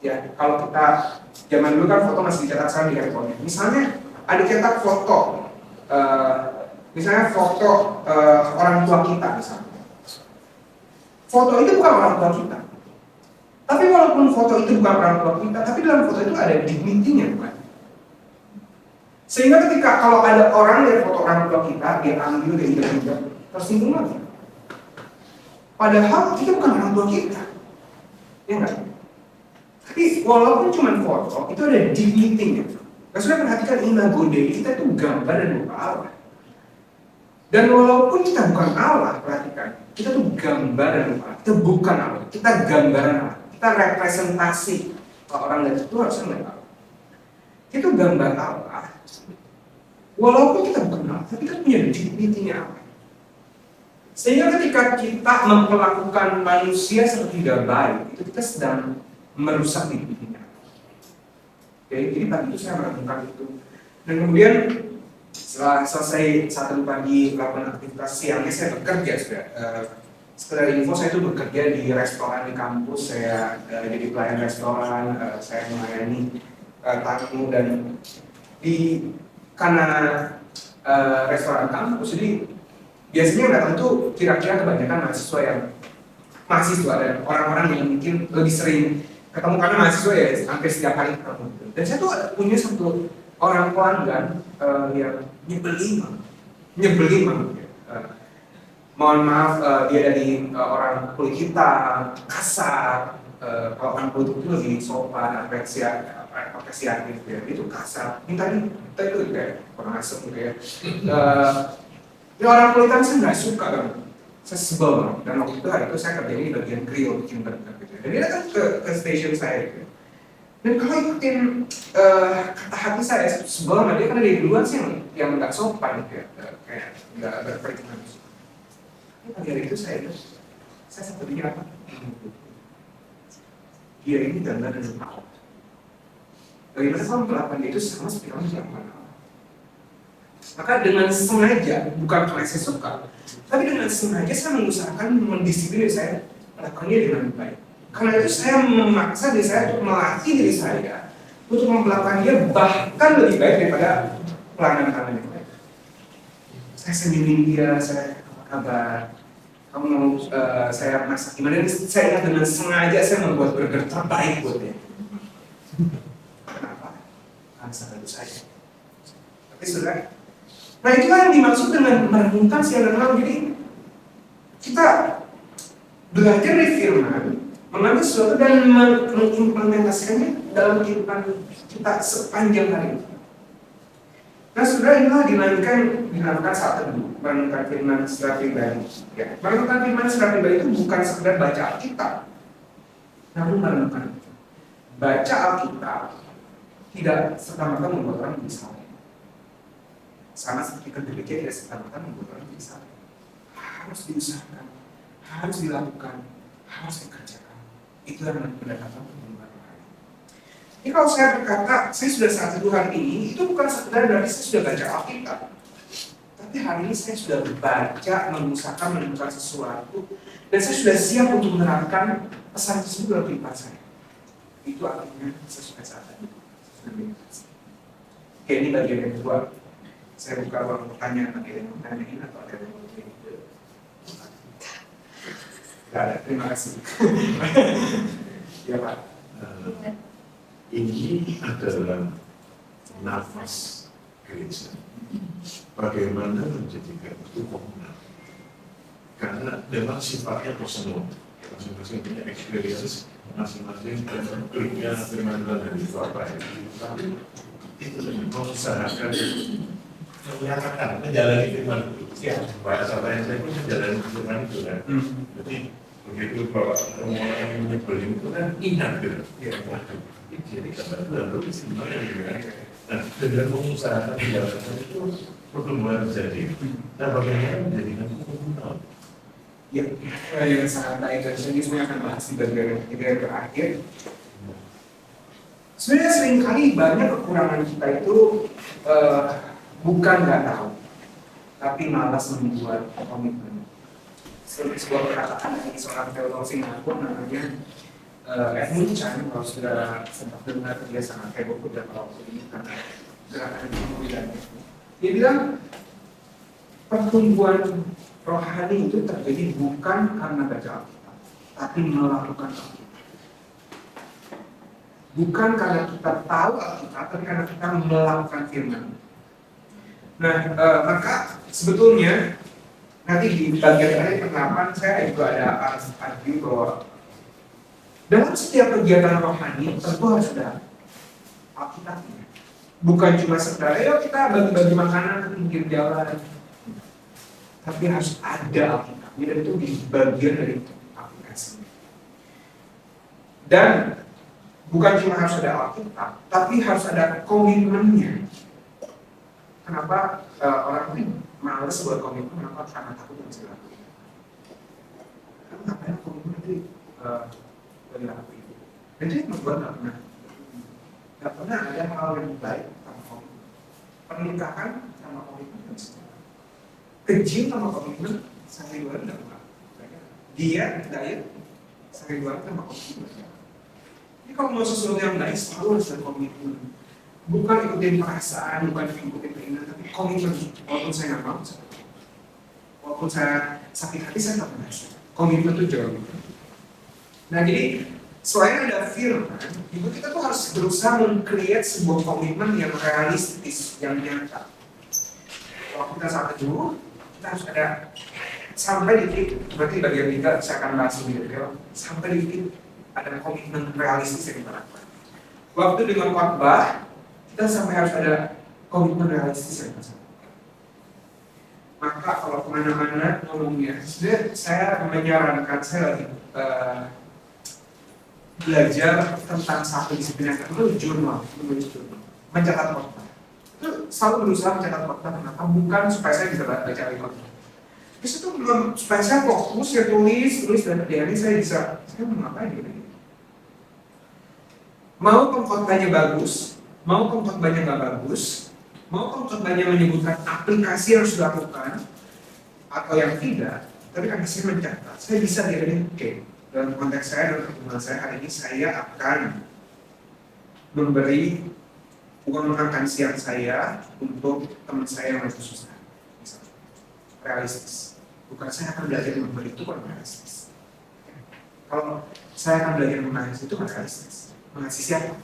Ya, kalau kita zaman dulu kan foto masih dicetak sekarang di handphone. Misalnya ada cetak foto, misalnya foto orang tua kita misalnya. Foto itu bukan orang tua kita. Tapi walaupun foto itu bukan orang tua kita, tapi dalam foto itu ada dignity-nya, bukan? Sehingga ketika kalau ada orang lihat foto orang tua kita, dia ambil, dia injak-injak, tersinggung lagi. Padahal itu bukan orang tua kita, ya enggak? Tapi walaupun cuma foto, itu ada dignity-nya. Nah, sudah perhatikan imago Dei, kita itu gambar dan rupa Allah. Dan walaupun kita bukan Allah, perhatikan, kita tuh gambar dan rupa Allah. Kita bukan Allah, kita gambaran Allah. Kita representasi. Kalau orang lihat itu harusnya melihat Allah. Itu gambar Allah. Walaupun kita bukan Allah, tapi kita punya dignity-nya Allah. Sehingga ketika kita memperlakukan manusia seperti tidak baik, itu kita sedang merusak dirinya. Oke, jadi pagi itu saya merenungkan itu. Dan kemudian setelah selesai 1 pagi melakukan aktivitas siangnya saya bekerja sudah. Sekedar info, saya itu bekerja di restoran di kampus. Saya jadi pelayan restoran, saya melayani tamu dan karena restoran kampus, jadi biasanya yang datang tuh kira-kira kebanyakan mahasiswa dan orang-orang yang mungkin lebih sering ketemu karena mahasiswa ya hampir setiap hari ketemu. Dan saya tuh punya satu orang pelanggan yang nyebelin banget. Mohon maaf, dia dari orang kulit hitam, kasar. Kalau orang kulit itu lebih sopan, apresiatif gitu ya. Itu kasar. Ini tadi itu kayak orang asem gitu ya. Orang kulit hitam saya nggak suka kan. Saya sebel banget. Dan waktu itu hari itu saya kerja di bagian grill, bikin burger gitu ya. Dan dia datang ke station saya gitu ya. Dan kalau ikutin kata hati saya sebel sama dia karena dari duluan sih yang nggak sopan gitu ya. Kayak nggak berperhitungan. Pagi hari itu saya sempat pikir apa? Dia ini gambar dan rupa Allah. Bagaimana kalau memperlakukan dia itu sama seperti orang yang mana? Maka dengan sengaja, bukan karena saya suka, tapi dengan sengaja saya mengusahakan mendisiplin saya melakukan dia dengan baik. Karena itu saya memaksa diri saya untuk melatih diri saya untuk memperlakukan dia bahkan lebih baik daripada pelanggan-pelanggan yang lain. Saya senyumin dia, saya kabar, kamu mau saya masak gimana? Saya ingat dengan sengaja saya membuat burger terbaik buat dia. Kenapa? Karena sangat saya. Tapi sudah. Nah itulah yang dimaksud dengan merenungkan siang dan malam. Jadi kita belajar dari firman, mengambil sesuatu dan mengimplementasikannya dalam kehidupan kita sepanjang hari. Nah, sudah inilah dinamakan saat teduh, merenungkan firman secara pribadi. Ya, merenungkan firman secara pribadi itu bukan sekedar baca Alkitab, namun merenungkan. Baca Alkitab tidak serta-merta membuat orang menjadi saleh. Sama seperti gereja tidak serta-merta membuat orang menjadi saleh. Harus diusahakan, harus dilakukan, harus dikerjakan. Itu yang mendapatkan pertumbuhan rohani. Jadi kalau saya berkata, saya sudah saat teduh hari ini, itu bukan sekedar dari saya sudah baca Alkitab. Tapi hari ini saya sudah baca, mengusahakan, menemukan sesuatu, dan saya sudah siap untuk menerapkan pesan tersebut dalam kehidupan saya. Itu artinya saya sudah saat teduh. Oke, ini bagian yang kedua. Saya buka ruang pertanyaan bagi yang menanyain atau ada yang mau bertanya. Tidak ada, terima kasih. Ya Pak. Ini adalah nafas gereja. Bagaimana menjadikan itu komunal? Karena memang sifatnya personal. Masing-masing punya experience, masing-masing punya firman dari Bapak. Tapi itu lebih mengusahakan, menyatakan, menjalani firman itu. Bahasa lain saya pun menjalani firman itu kan. Jadi begitu Bapak orang yang menyebelin itu kan ingat gitu. Jadi kata-kata itu sebenarnya gitu kan. Nah, dengan mengusahakan menjalankan itu pertumbuhan terjadi. Nah, bagaimana menjadikan itu komunal? Ya, yang sangat baik dan saya akan bahas di bagian yang terakhir. Sebenarnya seringkali banyak kekurangan kita itu bukan nggak tahu, tapi malas membuat komitmen. Sebuah perkataan dari seorang teolog Singapura namanya Edmund Chan, kalau sudah sempat dengar, dia sangat heboh beberapa waktu ini karena gerakan kemudian. Dia bilang pertumbuhan rohani itu terjadi bukan karena baca Alkitab, tapi melakukan Alkitab. Bukan karena kita tahu Alkitab, tapi karena kita melakukan firman. Nah, maka sebetulnya nanti di bagian terakhir penerapan saya juga ada argue bahwa dalam setiap kegiatan rohani tentu harus ada Alkitabnya. Bukan cuma sekedar, ayo kita bagi-bagi makanan ke pinggir jalan. Tapi harus ada Alkitabnya dan itu di bagian dari aplikasi. Dan bukan cuma harus ada Alkitab, tapi harus ada komitmennya. Kenapa orang ini males buat komitmen? Kenapa? Karena takut untuk dilakukan. Karena ngapain komitmen itu dilakukan? Dan jadi membuat nggak pernah ada hal yang baik tanpa komitmen. Pernikahan tanpa komitmen dan sebagainya. Kecil tanpa komitmen, sehari dua hari tidak. Dia diet, sehari dua hari tanpa komitmen. Jadi kalau mau sesuatu yang baik, selalu harus ada komitmen. Bukan ikutin perasaan, bukan ikutin keinginan, tapi komitmen. Walaupun saya nggak mau, walaupun saya sakit hati, saya nggak pernah. Komitmen itu jauh. Nah jadi selain ada firman, ibu kita tuh harus berusaha meng-create sebuah komitmen yang realistis, yang nyata. Kalau kita saat itu, kita harus ada sampai di titik, berarti bagian kita saya akan bahas lebih detail, sampai di titik ada komitmen realistis yang kita lakukan. Waktu dengan khotbah, kita sampai harus ada komitmen realistis yang kita lakukan. Maka kalau kemana-mana ngomongnya, saya menyarankan, saya lagi belajar tentang satu disiplin yang kedua, jurnal, mencatat khotbah. Itu selalu berusaha mencatat khotbah. Kenapa? Bukan supaya saya bisa baca khotbah. Terus itu supaya saya fokus, ya tulis dan hari saya mau ngapain gitu. Mau pengkhotbahnya bagus, mau pengkhotbahnya nggak bagus, mau pengkhotbahnya menyebutkan aplikasi yang harus dilakukan atau yang tidak, tapi kan saya mencatat, saya bisa jadi oke. Dalam konteks saya, dalam pertemuan saya hari ini, saya akan memberi uang makan siang saya untuk teman saya yang lagi susah. Realistis. Bukan saya akan belajar memberi, itu kan realistis. Kalau saya akan belajar mengasihi, itu kan realistis. Mengasihi siapa?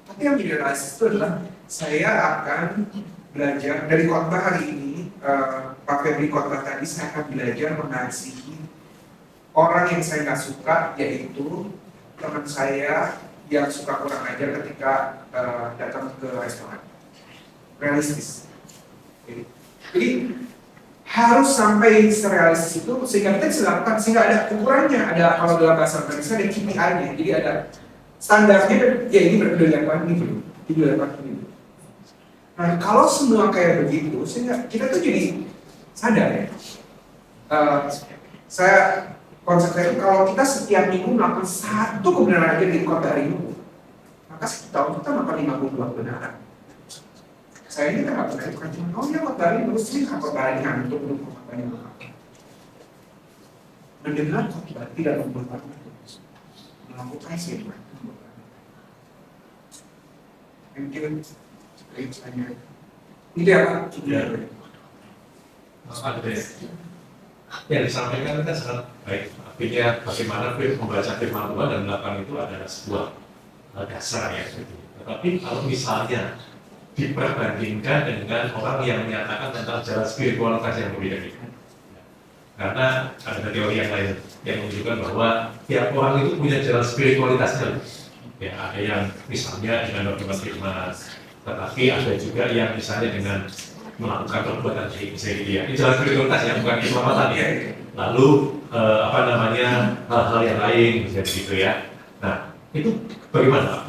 Tapi yang menjadi realistis itu adalah saya akan belajar dari khotbah hari ini, Pak Febri khotbah tadi, saya akan belajar mengasihi orang yang saya nggak suka, yaitu teman saya yang suka kurang ajar ketika datang ke restoran. Realistis. Jadi harus sampai serealistis itu sehingga kita bisa lakukan, sehingga ada ukurannya, ada kalau dalam bahasa Indonesia ada KPI-nya, jadi ada standarnya, ya ini dilakukan ini, dilakukan ini. Nah kalau semua kayak begitu, sehingga kita tuh jadi sadar ya. Saya konsep saya kalau kita setiap minggu melakukan satu kebenaran aja di kota ini, maka setiap tahun kita melakukan 52 kebenaran. Saya ini nggak pernah itu kan cuma, oh ya kota ini terus sih kota ini untuk kota ini. Mendengar khotbah tidak membuat melakukan sih. Mungkin ini apa? Ada ya. Yang disampaikan kan sangat baik. Artinya bagaimana membaca firman Tuhan dan melakukan itu adalah sebuah dasar ya. Tetapi kalau misalnya diperbandingkan dengan orang yang menyatakan tentang jalan spiritualitas yang berbeda-beda. Karena ada teori yang lain yang menunjukkan bahwa tiap orang itu punya jalan spiritualitasnya. Ya, ada yang misalnya dengan berbuat khidmat, tetapi ada juga yang misalnya dengan melakukan perbuatan baik, misalnya gitu ya. Ini jalan spiritualitas yang bukan keselamatan ya. Lalu hal-hal yang lain bisa begitu ya. Nah, itu bagaimana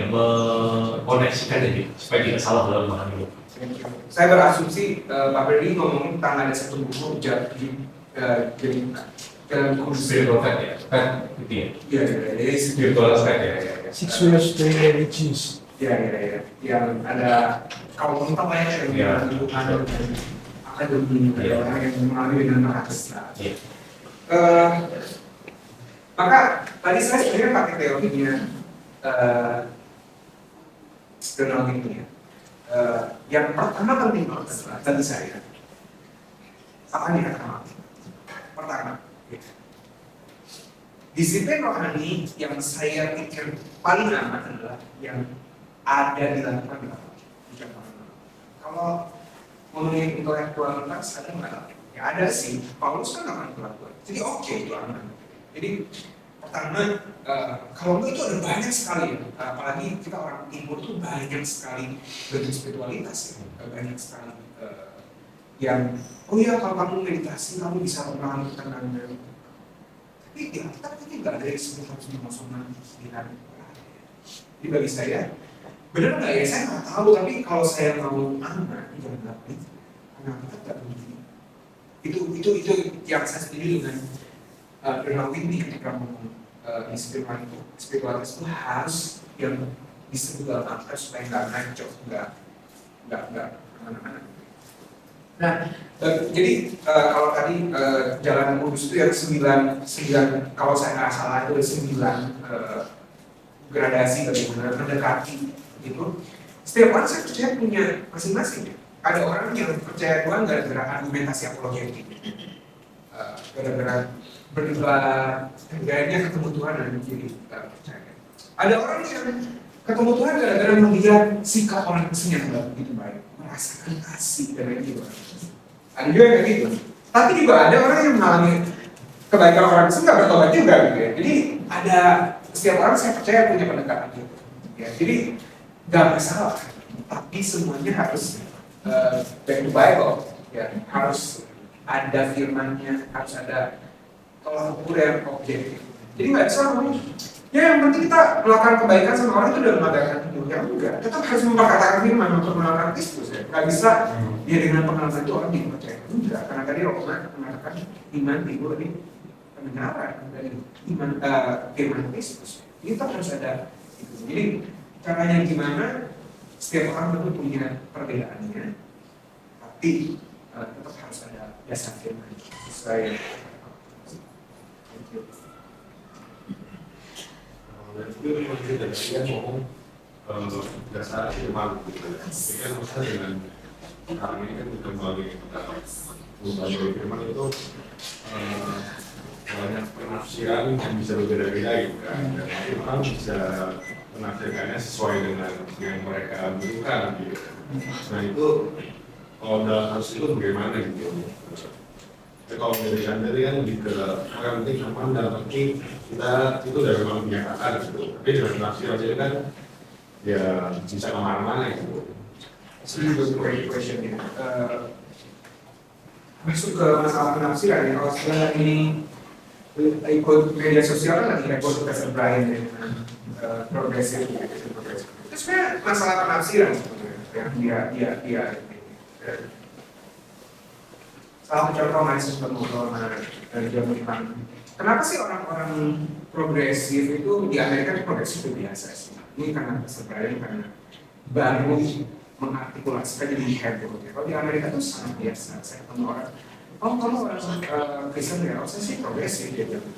mengkoneksikan ini supaya tidak salah dalam memahami itu. Saya berasumsi Pak Berdi ngomongin tentang ada satu buku jadi dalam buku Spiritualitas ya, kan gitu ya. Iya, jadi Spiritualitas ya. 6 ways to riches. Iya, yang ada kalau mentok ya yang ada akademi orang yang mengalami dengan rakas. Maka tadi saya sebenarnya pakai teorinya Donald ini ya. Yang pertama penting banget adalah bagi saya apa nih pertama disiplin rohani yang saya pikir paling aman adalah yang ada di lakukan kalau ngomongin intelektualitas ada nggak? Ya ada sih, Paulus kan nggak intelektual, jadi oke itu aman. Jadi pertama, kalau itu ada banyak sekali ya, apalagi kita orang timur tuh banyak sekali bentuk spiritualitas ya, banyak sekali yang oh iya kalau kamu meditasi kamu bisa mengalami ketenangan. Tapi di Alkitab itu nggak ada yang disebut harus mengosongkan pikiran. Jadi bagi saya benar nggak ya, saya nggak tahu, tapi kalau saya mau aman, jangan lakukan itu. Karena kita tidak begitu. Itu yang saya setuju dengan Donald Whitney ketika ngomong spiritualitas itu harus yang disebut dalam Alkitab supaya nggak ngaco, nggak kemana-mana. Nah, jadi kalau tadi Jalan Kudus itu yang 9 kalau saya nggak salah itu ada 9 gradasi bagaimana mendekati itu. Setiap orang saya percaya punya masing-masing. Ada orang yang percaya Tuhan gara-gara argumentasi apologetik, gara-gara berdebat, gayanya ketemu Tuhan dan jadi percaya. Ada orang yang ketemu Tuhan gara-gara melihat sikap orang Kristen yang begitu baik, merasakan kasih dan gitu. Ada juga kayak gitu. Tapi juga ada orang yang mengalami kebaikan orang Kristen nggak bertobat juga gitu ya. Jadi ada setiap orang saya percaya punya pendekatan gitu. Ya, jadi nggak masalah. Tapi semuanya harus back to Bible. Ya, harus ada firman-nya, harus ada tolak ukur yang objektif. Jadi nggak bisa ngomong, ya yang penting kita melakukan kebaikan sama orang itu dalam mengadakan hidup yang enggak. Tetap harus memperkatakan firman untuk mengenalkan Kristus ya. Nggak bisa dia dengan pengenalan itu orang dipercaya. Enggak, karena tadi Roma mengatakan iman timbul di pendengaran dari iman firman Kristus. Ini tetap harus ada. Jadi caranya gimana? Setiap orang tentu punya perbedaannya, tapi tetap harus ada dasar firman sesuai. Dan itu memang kita tidak ngomong dasar firman gitu ya. Ini kan masalah dengan sekarang ini kan kembali firman itu banyak penafsiran yang bisa berbeda-beda gitu kan. Dan orang bisa menafsirkannya sesuai dengan yang mereka butuhkan gitu. Nah itu kalau dalam kasus itu bagaimana gitu? Tapi kalau dari tadi kan lebih ke orang penting aman dalam arti kita itu dari memang menyatakan gitu. Tapi dengan penafsiran aja kan ya bisa kemana-mana gitu. great question ya. Masuk ke masalah penafsiran ya. Kalau sebenarnya ini ikut media sosial kan lagi repot Pastor Brian dengan progresif. Itu sebenarnya masalah penafsiran sebenarnya. Dia salah satu contoh Yesus pemotongan dari zaman. Kenapa sih orang-orang progresif itu di Amerika progresif itu biasa sih? Ini karena Pastor Brian karena baru mengartikulasikan jadi heboh. Kalau di Amerika itu sangat biasa. Saya ketemu orang, kamu orang Kristen ya? Saya sih progresif dia bilang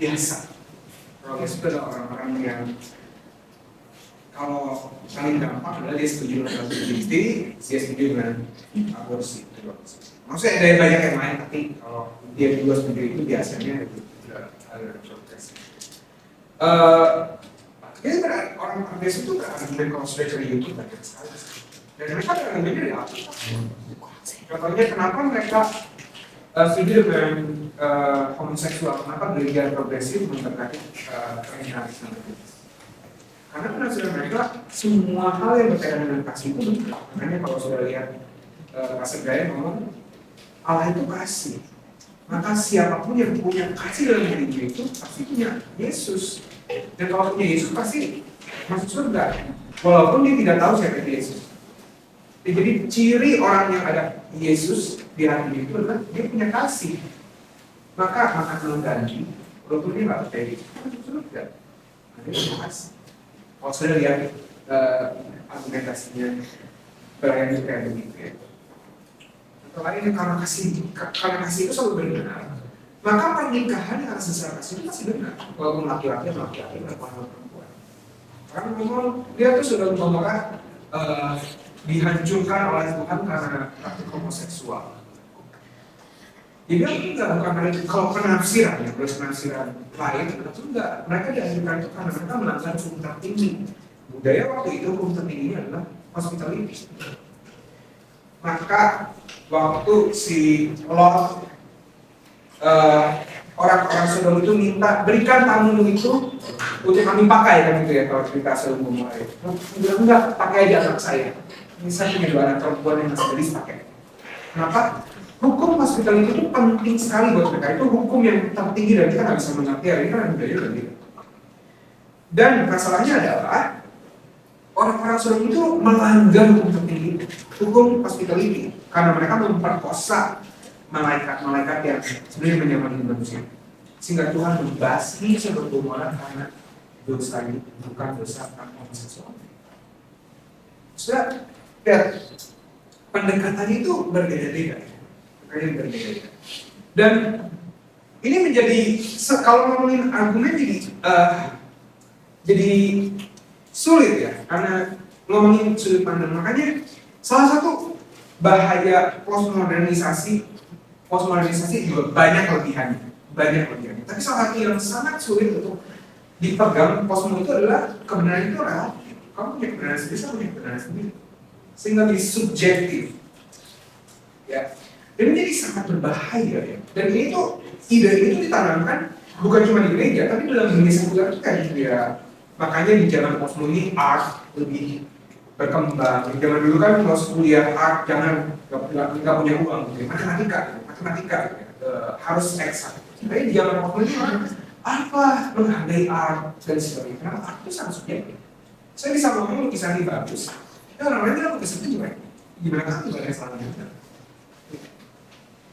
biasa. Progresif itu adalah orang-orang yang kalau paling gampang adalah dia setuju dengan LGBT, dia setuju dengan aborsi. Maksudnya ada banyak yang lain, tapi kalau dia juga setuju itu biasanya itu tidak ada progresif. Jadi orang progresif itu berargumen kalau sudah dari YouTube banyak sekali. Dan mereka berargumen dari apa? Contohnya kenapa mereka setuju dengan homoseksual, kenapa gereja progresif memberkati regenerasi nanti? Karena penafsiran mereka semua hal yang berkaitan dengan kasih itu betul. Makanya kalau sudah lihat Pastor Gaya ngomong Allah itu kasih, maka siapapun yang punya kasih dalam dirinya itu pasti punya Yesus. Dan kalau punya Yesus pasti masuk surga, walaupun dia tidak tahu siapa Yesus. Jadi ciri orang yang ada Yesus di hatinya itu adalah dia punya kasih. Maka makan ganti, walaupun dia nggak percaya Yesus, masuk surga. Nah, dia punya kasih. Kalau sudah lihat argumentasinya Brian itu kayak begitu ya. Atau lain karena kasih itu selalu benar. Maka pernikahan yang atas dasar kasih itu pasti benar. Walaupun laki-laki perempuan. Karena memang dia tuh sudah ngomongkan dihancurkan oleh Tuhan karena praktik homoseksual. Jadi enggak, bukan karena itu. Kalau penafsiran ya, terus penafsiran lain itu enggak. Mereka dihancurkan itu karena mereka melanggar hukum tertinggi. Budaya waktu itu hukum tertingginya adalah hospitality. Maka waktu si Lot orang-orang Sodom itu minta berikan tamu itu untuk kami pakai kan gitu ya kalau cerita Sodom Gomora itu. Bilang enggak, pakai aja anak saya. Ini saya punya 2 anak perempuan yang masih gadis pakai. Kenapa? Hukum hospitality itu penting sekali buat mereka. Itu hukum yang tertinggi dan kita nggak bisa mengerti hari ini karena budaya dan gitu. Dan masalahnya adalah orang-orang Sodom itu melanggar hukum tertinggi, hukum hospitality, karena mereka memperkosa malaikat-malaikat yang sebenarnya menyamai manusia. Sehingga Tuhan membasmi Sodom Gomora karena dosa ini bukan dosa homoseksual. Sudah, lihat pendekatannya itu berbeda-beda. Dan ini menjadi kalau ngomongin argumen jadi sulit ya, karena ngomongin sudut pandang. Makanya salah satu bahaya postmodernisasi juga banyak kelebihannya. Tapi salah satu yang sangat sulit untuk dipegang postmodern itu adalah kebenaran itu relatif. Kamu punya kebenaran sendiri, saya punya kebenaran sendiri, sehingga menjadi subjektif. Ya, dan ini sangat berbahaya ya. Dan ini tuh ide itu ditanamkan bukan cuma di gereja, tapi dalam dunia sekuler itu kan ya. Makanya di zaman postmodern ini art lebih berkembang. Di zaman dulu kan kalau kuliah art jangan nggak punya uang, gitu. Matematika harus eksak. Tapi di zaman postmodern ini apa menghargai art dan sebagainya. Karena art itu sangat subjektif. Saya bisa ngomong lukisan ini bagus, ya orang lain bilang lukisan itu jelek. Gimana kan itu banyak salahnya.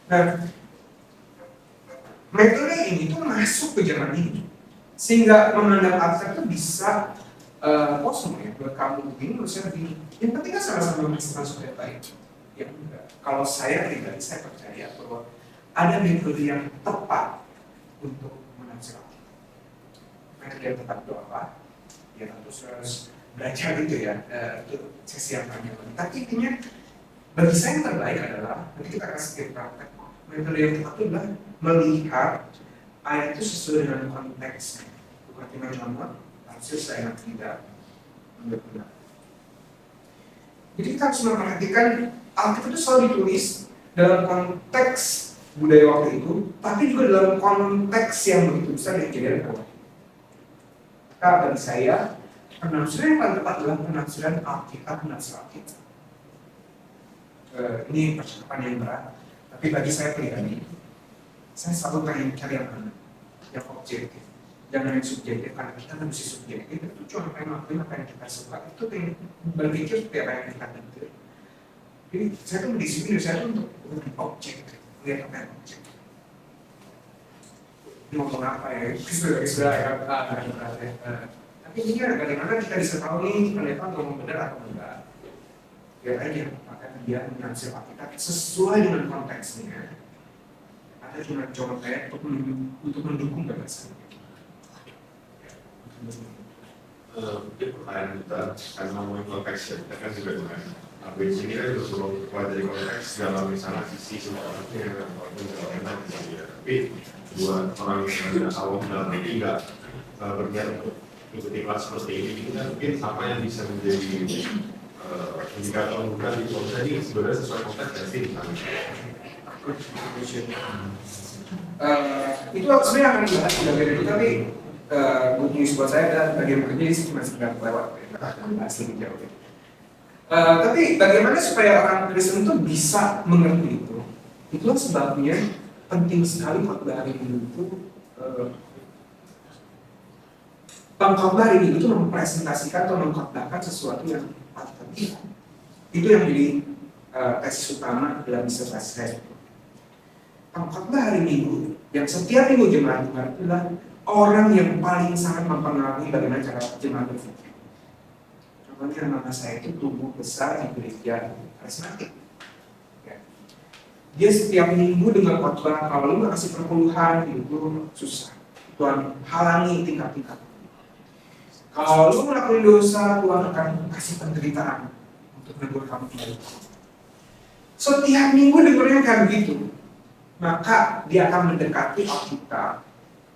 Nah, metode ini tuh masuk ke zaman ini, sehingga memandang abstrak itu bisa kosong ya. Buat kamu begini, menurut saya begini. Yang penting kan sama-sama menghasilkan supaya baik. Ya enggak. Kalau saya pribadi, saya percaya bahwa ada metode yang tepat untuk menafsirkan. Metode yang tepat itu apa? Ya tentu harus belajar gitu ya, itu sesi yang panjang. Tapi intinya bagi saya yang terbaik adalah nanti kita kasih praktek. Metode yang tepat itu adalah melihat ayat itu sesuai dengan konteksnya, bukan dengan nama tafsir saya tidak benar. Jadi kita harus memperhatikan Alkitab itu selalu ditulis dalam konteks budaya waktu itu, tapi juga dalam konteks yang begitu besar dari kejadian awal. Bagi saya penafsiran yang paling tepat adalah penafsiran Alkitab, penafsiran Alkitab. ini percakapan yang berat, tapi bagi saya pribadi, saya selalu pengen cari yang mana, yang objektif, jangan yang subjektif, karena kita kan mesti subjektif, itu cuma pengen ngelakuin apa yang kita suka, itu pengen berpikir seperti apa yang kita pikir. Jadi saya tuh di sini, saya tuh untuk objektif, lihat apa yang objektif. Ngomong apa ya, sudah ya, tapi ini kan bagaimana kita bisa tahu nih ternyata ngomong benar atau enggak. Lihat aja apakah dia menafsir Alkitab sesuai dengan konteksnya atau cuma kayak untuk mendukung gagasannya. Mungkin pertanyaan kita karena ngomongin konteks ya, kita kan juga dengan di sini kan juga perlu pelajari konteks dalam misalnya sisi semuanya ataupun dalam enak ya. Tapi buat orang yang awam dalam ini nggak berniat untuk ikuti kelas seperti ini, kita mungkin apa yang bisa menjadi indikator bukan di konteks ini sebenarnya sesuai konteks dan sih misalnya. Itu sebenarnya akan dibahas di bagian itu, tapi good news buat saya adalah bagian kerja ini cuma sekedar lewat, bahas lebih jauh. Tapi bagaimana supaya orang Kristen itu bisa mengerti itu? Itulah sebabnya penting sekali khotbah hari Minggu itu. Khotbah hari Minggu itu mempresentasikan atau mengkhotbahkan sesuatu yang penting. Itu yang jadi tesis utama dalam disertasi saya. Khotbah hari Minggu yang setiap minggu jemaat adalah orang yang paling sangat mempengaruhi bagaimana cara jemaat berpikir. Contohnya mama saya itu tumbuh besar di gereja karismatik. Ya. Dia setiap minggu dengan khotbah, kalau lu nggak kasih perpuluhan itu susah. Tuhan halangi tingkat-tingkat. Kalau lu melakukan dosa, Tuhan akan kasih penderitaan untuk menegur kamu kembali. Setiap minggu dengarnya kayak begitu, maka dia akan mendekati Alkitab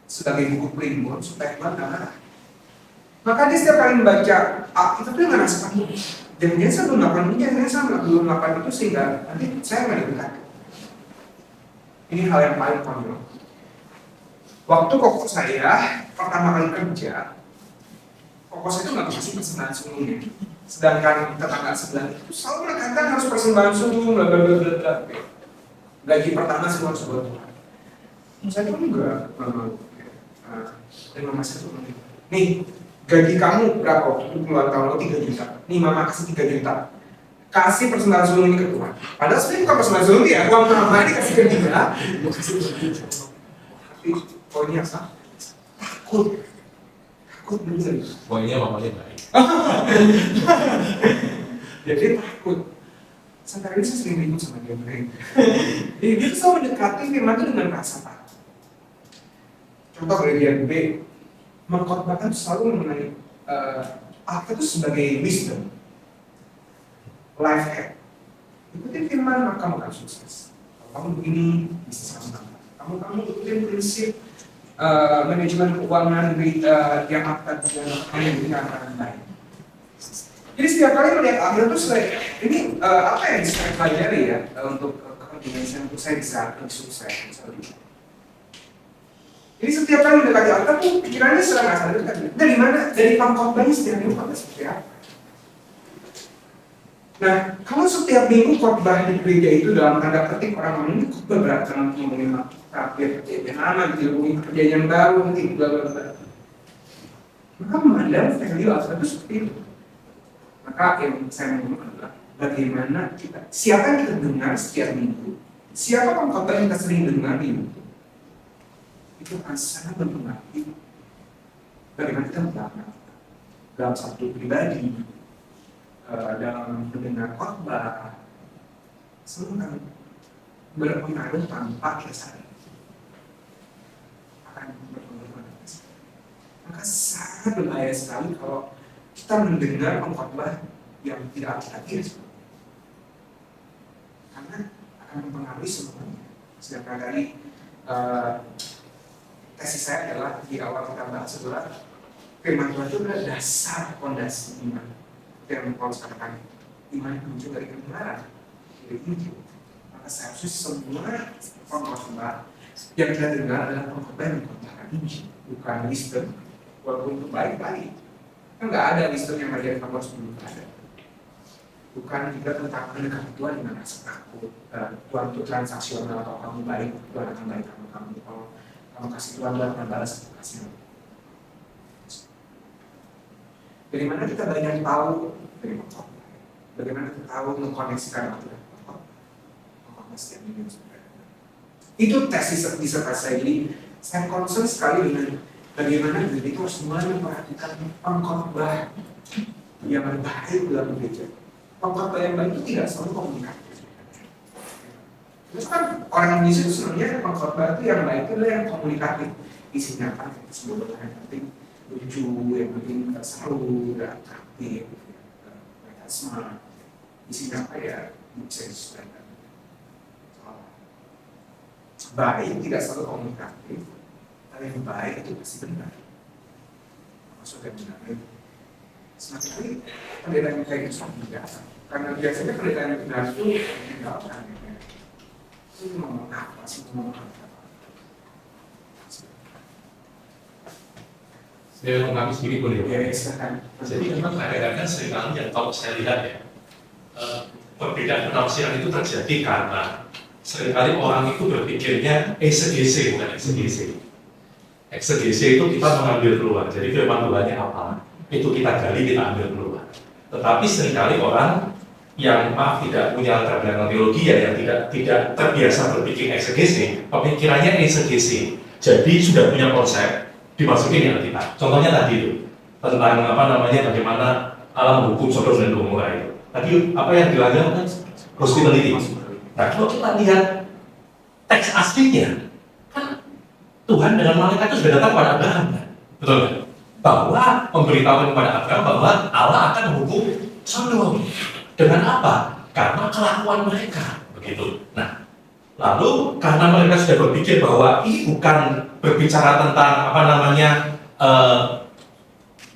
sebagai buku primbon supaya Tuhan gak marah. Maka dia setiap kali membaca Alkitab dia nggak rasa takut. Jangan-jangan saya belum melakukan ini, jangan-jangan saya belum melakukan itu sehingga nanti saya nggak didekati. Ini hal yang paling konyol. Waktu koko saya pertama kali kerja, koko saya itu nggak kasih persembahan sungguhnya. Sedangkan tetangga sebelah itu selalu menekankan harus persembahan sungguh, bla bla bla bla. Gaji pertama semua harus buat Tuhan. Saya itu enggak, dan mama saya tuh nih gaji kamu berapa waktu itu puluhan tahun lo 3 juta. Nih mama kasih 3 juta. Kasih persembahan sungguh ini ke Tuhan. Padahal sebenarnya bukan persembahan sungguh ya, uang mama dikasih ke dia. Tapi poinnya apa? Takut bener. Poinnya mamanya baik. Jadi takut. Sampai ini saya sering ribut sama dia mereka. Dia selalu mendekati firman itu dengan rasa takut. Contoh bagian B, mengkhotbahkan selalu mengenai apa itu sebagai wisdom, life hack. Ikutin firman maka kamu akan sukses. Kalau kamu begini bisa sama. Kamu ikutin prinsip manajemen keuangan yang akan akan baik. Jadi setiap kali melihat Alkitab itu ini apa yang bisa saya pelajari ya untuk kepentingan untuk saya bisa lebih sukses misalnya. Jadi setiap kali mendekati Alkitab tuh pikirannya secara nggak sadar kan dari mana? Dari khotbahnya setiap minggu khotbah seperti apa? Nah, kalau setiap minggu khotbah di gereja itu dalam tanda petik orang ini khotbah berat karena ngomongin Alkitab, ya nama gitu, ngomongin pekerjaan yang baru nanti bla bla bla. Maka memandang value Alkitab itu seperti itu. Maka yang saya mau ngomong adalah bagaimana kita, siapa yang kita dengar setiap minggu, siapa khotbah yang kita sering dengar di YouTube, itu akan sangat mempengaruhi bagaimana kita melakukan dalam satu pribadi, dalam mendengar khotbah, semua akan berpengaruh tanpa kita sadar. Akan berpengaruh tanpa kita sadar. Maka sangat berbahaya sekali kalau kita mendengar khotbah yang tidak aktif, karena akan mempengaruhi semuanya. Sedangkan tadi tesis saya adalah di awal kita bahas adalah firman Tuhan itu adalah dasar fondasi iman. Yang Paulus katakan iman itu muncul dari kebenaran, dari Injil. Maka seharusnya semua khotbah yang kita dengar adalah khotbah yang mengkhotbahkan Injil, bukan wisdom, walaupun itu baik-baik. Kan nggak ada wisdom yang bagian Paulus dulu ada. bukan juga tentang mendekati Tuhan dengan rasa takut. Tuhan itu transaksional, kalau kamu baik, Tuhan akan baik sama kamu. Kalau kamu kasih Tuhan akan balas kasih. Bagaimana kita banyak tahu dari pokok? Bagaimana kita tahu mengkoneksikan waktu dan pokok? Itu tesis disertasi saya. Jadi saya concern sekali dengan bagaimana gereja itu harus mulai memperhatikan pengkhotbah yang baik dalam gereja. Pengkhotbah yang baik itu tidak selalu komunikatif. Terus kan orang Indonesia itu sebenarnya pengkhotbah itu yang baik itu adalah yang komunikatif. Isinya kan itu sebuah yang penting lucu, yang penting seru, dan aktif, mereka smart. Isinya apa ya? Bisa disesuaikan. Baik tidak selalu komunikatif, tapi yang baik itu pasti benar. Maksudnya benar. Semakin kali pendeta yang kayak gitu semakin biasa. Karena biasanya pendeta yang benar itu meninggalkan. Itu ngomong apa sih? Ngomong apa? Saya mengalami sendiri boleh. Ya, silakan. Jadi memang kadang-kadang seringkali yang kalau saya lihat ya, perbedaan penafsiran itu terjadi karena seringkali orang itu berpikirnya eksegese bukan eksegese. Eksegese itu kita mengambil keluar. Jadi firman Tuhannya apa? Itu kita gali, kita ambil keluar. Tetapi seringkali orang yang tidak punya latar belakang teologi ya, yang tidak terbiasa berpikir eksegese, pemikirannya eksegese. Jadi sudah punya konsep dimasukin yang kita. Contohnya tadi itu tentang bagaimana Allah menghukum Sodom dan Gomora itu. Tadi apa yang dilakukan hospitality. Nah, kalau kita lihat teks aslinya, kan Tuhan dengan malaikat itu sudah datang pada Abraham, kan? Betul kan? Bahwa memberitahukan kepada Abraham bahwa Allah akan menghukum Sodom. Dengan apa? Karena kelakuan mereka, begitu. Nah, lalu karena mereka sudah berpikir bahwa ini bukan berbicara tentang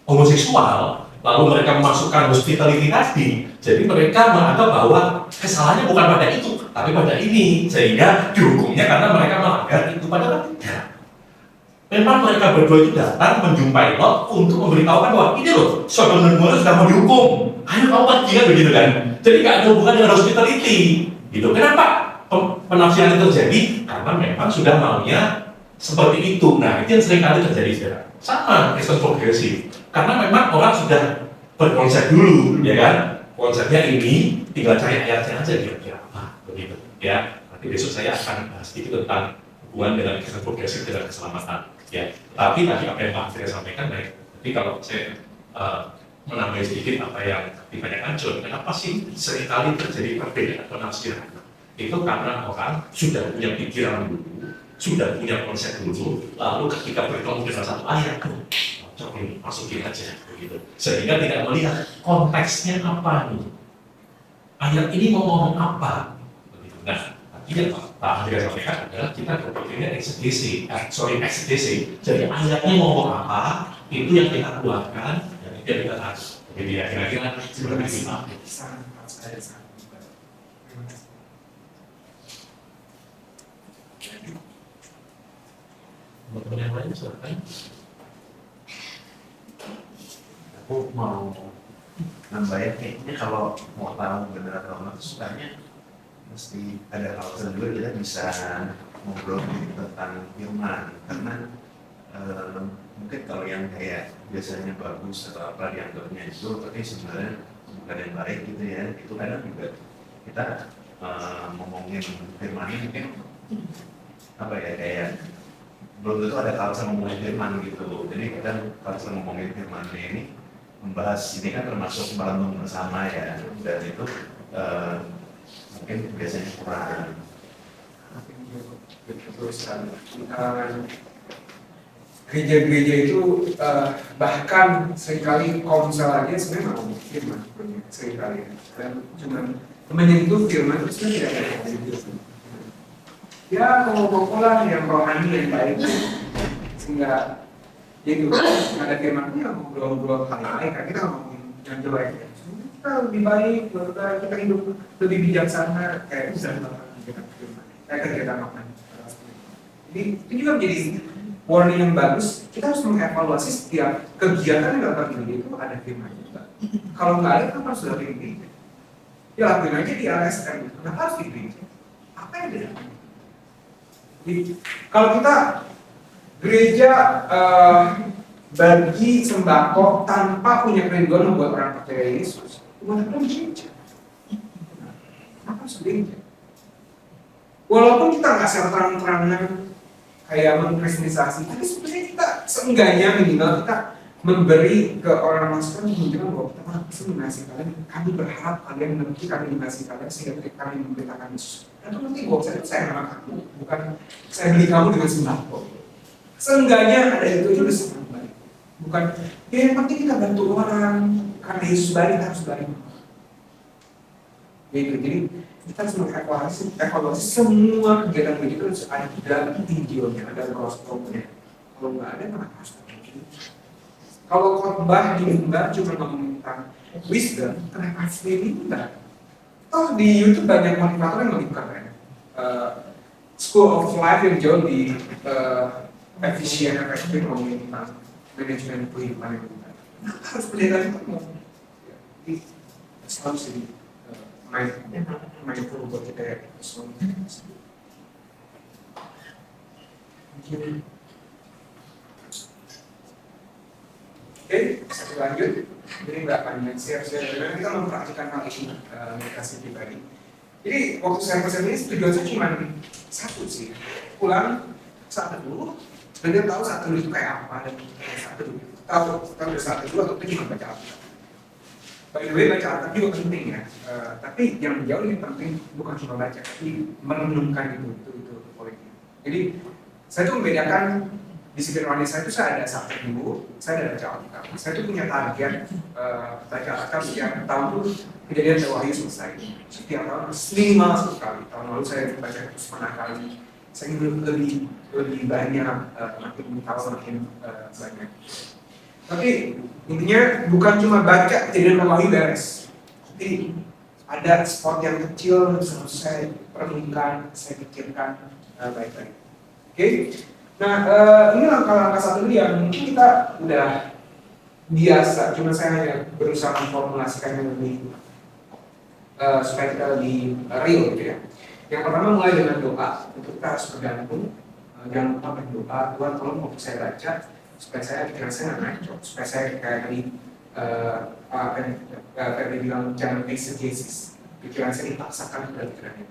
homoseksual, lalu mereka memasukkan hospitality tadi, jadi mereka menganggap bahwa kesalahannya bukan pada itu, tapi pada ini, sehingga dihukumnya karena mereka melanggar itu padahal tidak. Memang mereka berdua itu datang menjumpai Lot untuk memberitahukan bahwa ini loh, Sodom dan Gomora sudah mau dihukum, ayo kamu pergi kan begitu kan. Jadi nggak ada hubungan dengan hospitality, gitu. Kenapa penafsiran itu terjadi? Karena memang sudah maunya seperti itu. Nah, itu yang sering kali terjadi sekarang. Sama Kristen progresif. Karena memang orang sudah berkonsep dulu, ya kan? Konsepnya ini, tinggal cari ayatnya aja kira-kira apa, begitu. Ya, nanti besok saya akan bahas sedikit tentang hubungan dengan Kristen progresif dengan keselamatan. Ya, tapi tadi apa yang Pak Andrea sampaikan baik. Jadi kalau saya menambahi sedikit apa yang ditanyakan John, kenapa sih seringkali terjadi perbedaan penafsiran? Itu karena orang sudah punya pikiran dulu, sudah punya konsep dulu, lalu ketika bertemu dengan satu ayat, cocok ini, masukin aja, begitu. Sehingga tidak melihat konteksnya apa nih. Ayat ini mau ngomong apa? Begitu. Nah, tadi yang Pak Andrea sampaikan adalah kita berpikirnya eksegese. Jadi ayatnya mau ngomong apa, itu yang kita keluarkan, dan itu yang kita tahu. Jadi ya kira-kira seperti itu. Teman-teman yang lain silakan. Aku mau nambahin kayaknya kalau mau tahu benar atau enggak sukanya mesti ada alasan dulu kita bisa ngobrol tentang firman karena mungkin kalau yang kayak biasanya bagus atau apa dianggapnya itu tapi sebenarnya bukan yang baik gitu ya, itu kadang juga kita ngomongin firman ini mungkin apa ya kayak belum tentu ada alasan ngomongin firman gitu. Jadi kita alasan ngomongin firman ini membahas ini kan termasuk merenung bersama ya, dan itu mungkin biasanya kurang. Gereja-gereja itu bahkan seringkali konsel aja sebenarnya mau firman seringkali, dan cuma menyentuh firman itu sebenarnya tidak ada gitu. Ya mau yang rohani yang baik sehingga jadi ada firman itu yang ngobrol-ngobrol hal yang baik, kan kita ngomongin yang jelek ya. Kita lebih baik, kita hidup lebih bijaksana kayak bisa melakukan firman, kayak kegiatan makna. Jadi itu juga menjadi warning yang bagus. Kita harus mengevaluasi setiap kegiatan yang dilakukan ini itu ada firman juga. Kalau nggak ada, kita harus sudah pilih. Ya lakuin aja di LSM. Kenapa harus di gereja? Apa yang beda? Jadi, kalau kita gereja bagi sembako tanpa punya kerinduan membuat orang percaya Yesus, bukan gereja. Kenapa harus gereja? Walaupun kita nggak secara terang-terangan kayak mengkristenisasi, tapi sebenarnya kita seenggaknya minimal kita memberi ke orang masukan menunjukkan bahwa kita bisa mengasihi kalian. Kami berharap kalian mengerti, kami mengasihi kalian sehingga kami memberitakan Yesus. Dan itu nanti bahwa saya nama kamu, bukan saya beli kamu dengan sembako. Seenggaknya ada itu udah sangat baik. Bukan ya yang penting kita bantu orang karena Yesus baik, kita harus baik. Gitu. Jadi kita harus mengevaluasi semua kegiatan begitu harus ada videonya, ada gospelnya. Kalau nggak ada, kenapa harus ada? Kalau khotbah di mimbar cuma ngomongin tentang wisdom, kenapa harus di mimbar? Toh di YouTube banyak motivator yang lebih keren. School of Life yang jauh di efisien, efektif ngomongin tentang manajemen kehidupan yang lebih baik. Kenapa harus beda itu? Jadi selalu sih main buat kita ya. Oke, satu lanjut. Jadi nggak panjang share-share. Dan kita mempraktikkan hal ini meditasi pribadi. Jadi waktu saya pesan ini tujuan saya cuma satu sih. Pulang saat teduh, dan dia tahu saat teduh itu kayak apa dan saat teduh tahu saat teduh atau itu cuma baca Alkitab. By the way, baca Alkitab juga penting ya. Tapi yang jauh lebih penting bukan cuma baca, tapi merenungkan itu poinnya. Jadi saya tuh membedakan disiplin rohani saya itu saya ada Sabtu Minggu, saya ada baca Alkitab. Saya tuh punya target baca Alkitab setiap tahun tuh kejadian Wahyu selesai. Setiap tahun minimal sekali. Tahun lalu saya baca itu setengah kali. Saya ingin lebih banyak, makin tahu makin banyak. Tapi intinya bukan cuma baca kejadian Wahyu beres. Tapi ada spot yang kecil harus saya perhatikan, saya pikirkan baik-baik. Oke? Nah, ini langkah-langkah satu yang mungkin kita udah biasa, cuma saya hanya berusaha memformulasikan yang lebih supaya kita lebih real gitu ya. Yang pertama mulai dengan doa, untuk kita harus bergantung, jangan lupa berdoa, Tuhan tolong waktu saya baca, supaya saya pikiran saya nggak ngaco, supaya saya kayak tadi Ferdi bilang jangan exegesis, pikiran saya dipaksakan kepada pikirannya,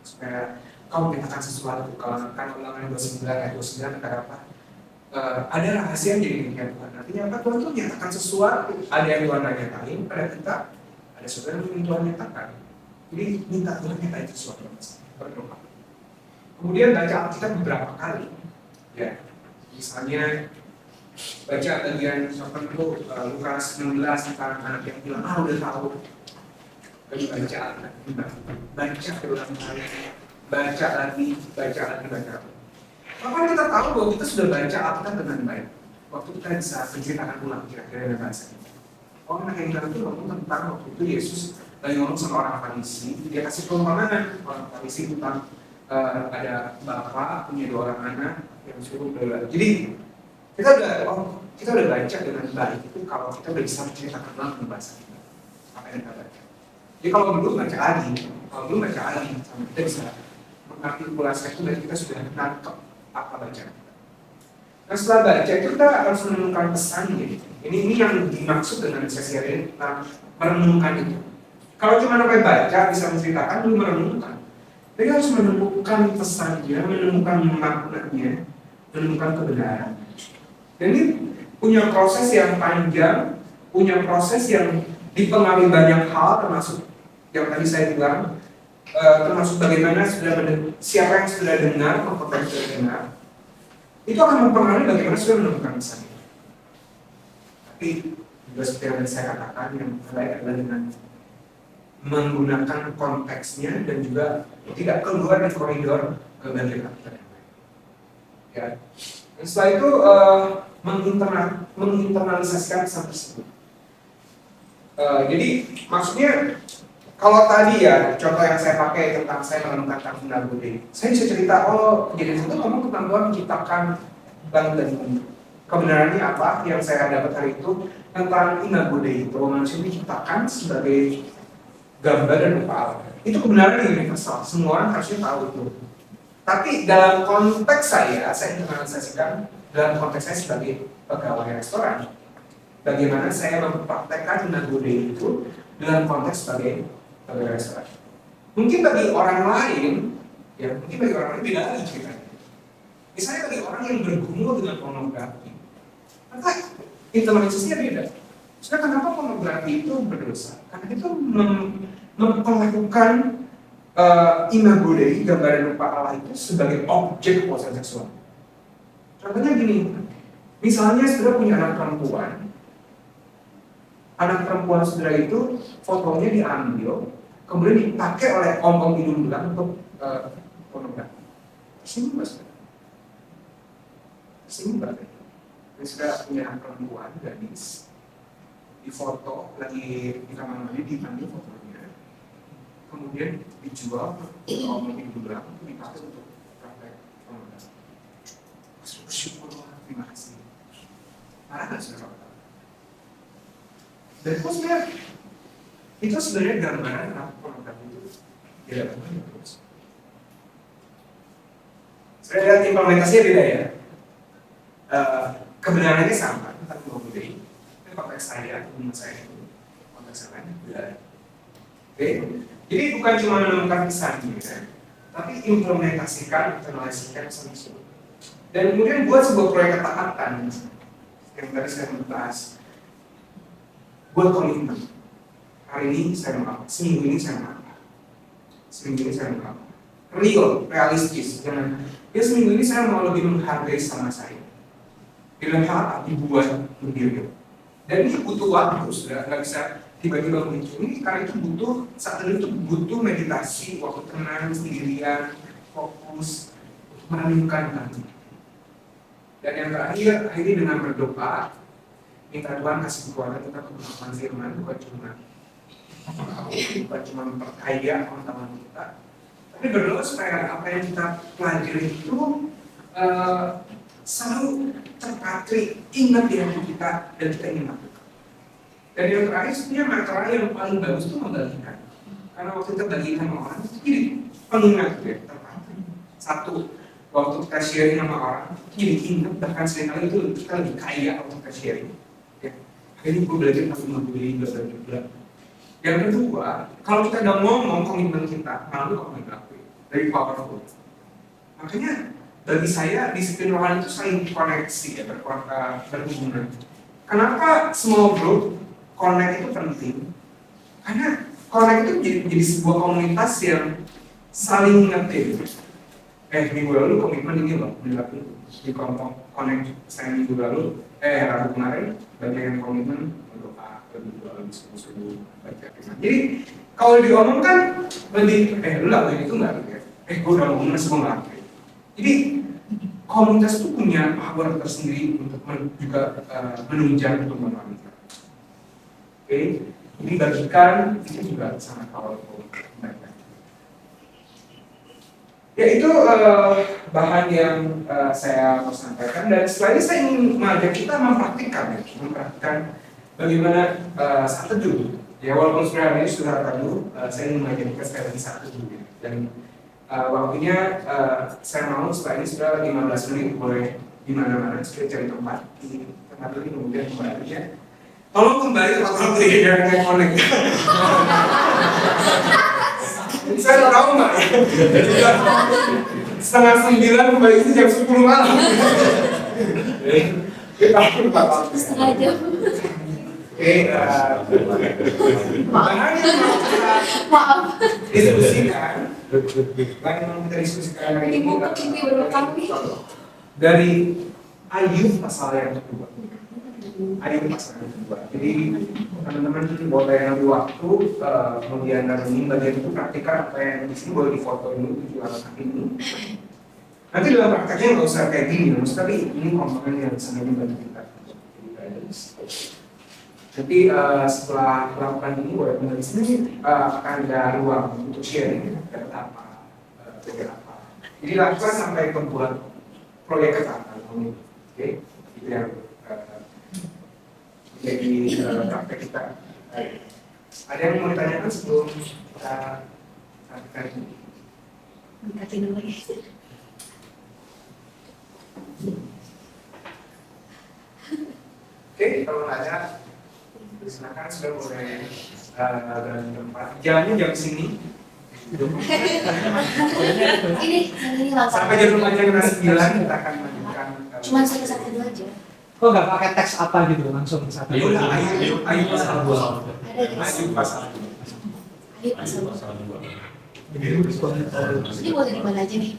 supaya kau mintakan sesuatu. Kalau kan ulangan 29 ayat 29 kata apa? Ada rahasia yang jadi demikian Tuhan. Artinya apa? Tuhan tuh nyatakan sesuatu. Ada yang Tuhan nyatain pada kita, ada sesuatu yang Tuhan nyatakan. Jadi minta Tuhan nyatain sesuatu. Berdoa. Kemudian baca Alkitab beberapa kali. Ya, misalnya baca bagian tertentu Lukas 16 tentang anak yang bilang udah tahu. Lalu baca Alkitab, baca berulang kali. Baca lagi. Maka kita tahu bahwa kita sudah baca Alkitab dengan baik. Waktu kita bisa menceritakan ulang kira-kira dengan bahasa ini. Orang yang itu ngomong tentang waktu itu Yesus lagi ngomong sama orang Farisi, dia kasih perumpamaan orang Farisi tentang ada bapak punya 2 orang anak yang suruh belajar. Jadi kita udah baca dengan baik itu kalau kita udah bisa menceritakan ulang dengan bahasa kita. Apa yang kita baca. Jadi kalau belum baca lagi, kita bisa mengartikulasikan itu dan kita sudah nangkep apa bacaan kita. Nah setelah baca itu kita harus menemukan pesannya. Ini yang dimaksud dengan sesi hari ini tentang merenungkan itu. Kalau cuma sampai baca bisa menceritakan belum merenungkan. Jadi harus menemukan pesannya, menemukan maknanya, menemukan kebenaran. Dan ini punya proses yang panjang, punya proses yang dipengaruhi banyak hal termasuk yang tadi saya bilang. Termasuk bagaimana siapa yang sudah dengar, apa yang sudah dengar, itu akan mempengaruhi bagaimana sudah menemukan pesan. Tapi juga seperti yang saya katakan, yang terbaik adalah dengan menggunakan konteksnya dan juga tidak keluar dari koridor kebenaran kita. Ya. Dan setelah itu menginternalisasikan pesan tersebut. Jadi maksudnya kalau tadi ya, contoh yang saya pakai tentang saya menemukan tentang Nagode, saya bisa cerita, kejadian itu ngomong tentang Tuhan menciptakan langit dan bumi. Kebenarannya apa yang saya dapat hari itu tentang Nagode itu, manusia diciptakan sebagai gambar dan rupa Allah. Itu kebenaran yang universal, semua orang harusnya tahu itu. Tapi dalam konteks saya internalisasikan dalam konteks saya sebagai pegawai restoran. Bagaimana saya mempraktekkan imago-Dei itu dalam konteks sebagai pegawai restoran. Mungkin bagi orang lain, ya mungkin bagi orang lain beda lagi ceritanya. Misalnya bagi orang yang bergumul dengan pornografi, maka internalisasinya beda. Sebenarnya kenapa pornografi itu berdosa? Karena itu memperlakukan imago-Dei, gambaran rupa Allah itu sebagai objek kepuasan seksual. Contohnya gini, misalnya saudara punya anak perempuan saudara itu fotonya diambil, kemudian dipakai oleh om-om hidung belang untuk pornografi. Tersinggung nggak saudara? Tersinggung nggak? Saudara punya anak perempuan, gadis, di foto lagi di kamar mandi, diambil fotonya, kemudian dijual ke om-om hidung belang untuk dipakai untuk praktek pornografi. Bersyukurlah, terima kasih. Marah nggak saudara? Dan itu sebenarnya gambaran apa pornografi itu tidak benar terus. Saya lihat implementasinya beda ya. Kebenarannya sama tentang imago-Dei. Tapi konteks saya, menurut saya itu konteks yang lain beda. Oke, jadi bukan cuma menemukan pesannya, tapi implementasikan, internalisasikan pesan tersebut. Dan kemudian buat sebuah proyek ketaatan yang tadi saya membahas. Buat komitmen. Hari ini saya mau apa? Seminggu ini saya mau apa? Seminggu ini saya mau apa? Real, realistis. Jangan. Ya seminggu ini saya mau lebih menghargai sama saya. Dalam hal apa? Dibuat lebih real. Dan ini butuh waktu, sudah nggak bisa tiba-tiba muncul. Ini karena itu butuh saat itu butuh meditasi, waktu tenang, sendirian, fokus, merenungkan hati. Dan yang terakhir, akhirnya dengan berdoa, minta Tuhan kasih kekuatan kita untuk melakukan firman, bukan cuma memperkaya pengetahuan kita, tapi berdoa supaya apa yang kita pelajari itu selalu terpatri, ingat di hati kita dan kita ingin lakukan. Dan yang terakhir sebenarnya metode yang paling bagus itu membagikan. Karena waktu kita bagikan sama orang, jadi pengingat ya, terpatri. Satu, waktu kita sharing sama orang, jadi ingat, bahkan seringkali itu kita lebih kaya waktu kita sharing. Ya. Ini gue belajar tentang imago-Dei juga. Yang kedua, kalau kita udah ngomong komitmen kita, malu kalau nggak dilakuin, very powerful. Makanya bagi saya disiplin rohani itu saling koneksi ya, berhubungan. Kenapa small group connect itu penting? Karena connect itu jadi sebuah komunitas yang saling ngerti. Minggu lalu komitmen ini loh dilakukan di kelompok connect saya minggu lalu, Rabu kemarin banyak yang komitmen untuk berdoa diskusi baca firman. Jadi kalau diomongkan lebih lu lakuin itu nggak gitu ya? Gue udah ngomong semua nggak. Jadi komunitas itu punya power tersendiri untuk juga menunjang pertumbuhan wanita. Oke, ini bagikan itu juga sangat powerful. Ya itu bahan yang saya mau sampaikan, dan setelah ini saya ingin mengajak kita mempraktikkan bagaimana saat teduh. Ya walaupun sebenarnya ini sudah teduh, saya ingin mengajak kita sekali lagi saat teduh. Dan waktunya saya mau setelah ini sudah 15 menit, boleh di mana-mana sudah cari tempat di tempat ini, kemudian kembali ya. Tolong kembali kalau tidak ada connect. Saya tahu nggak ya? 8:30 kembali itu jam 10 malam. Kita lupa waktu. Setengah jam. Oke, bahan yang mau kita diskusikan, hari ini dari Ayub pasal yang kedua. Ayub pasal yang kedua. Jadi teman-teman boleh ambil waktu, kemudian renungi bagian itu, praktikkan apa yang di sini, boleh difoto dulu tujuh alat ini. Nanti dalam prakteknya nggak usah kayak gini, tapi ini komponen yang sangat membantu kita. Jadi setelah melakukan ini, boleh di sini akan ada ruang untuk sharing, dapat apa, belajar apa. Jadi lakukan sampai membuat proyek ketaatan. Oke, itu yang jadi praktek kita. Ada yang mau ditanyakan sebelum kita lanjutkan? Berkati dulu ya. Oke, kalau nggak ada, silakan sudah boleh berani tempat. Jalannya jam sini. Ini langsung. Sampai jam 5 jam 9 kita akan melanjutkan. Cuma satu aja. Kok nggak pakai teks apa gitu langsung satu? Ayo, Ayo pasal 2. Ada di Ayo pasal 2. Ayo pasal. Pasal 2. Ini boleh di mana aja nih?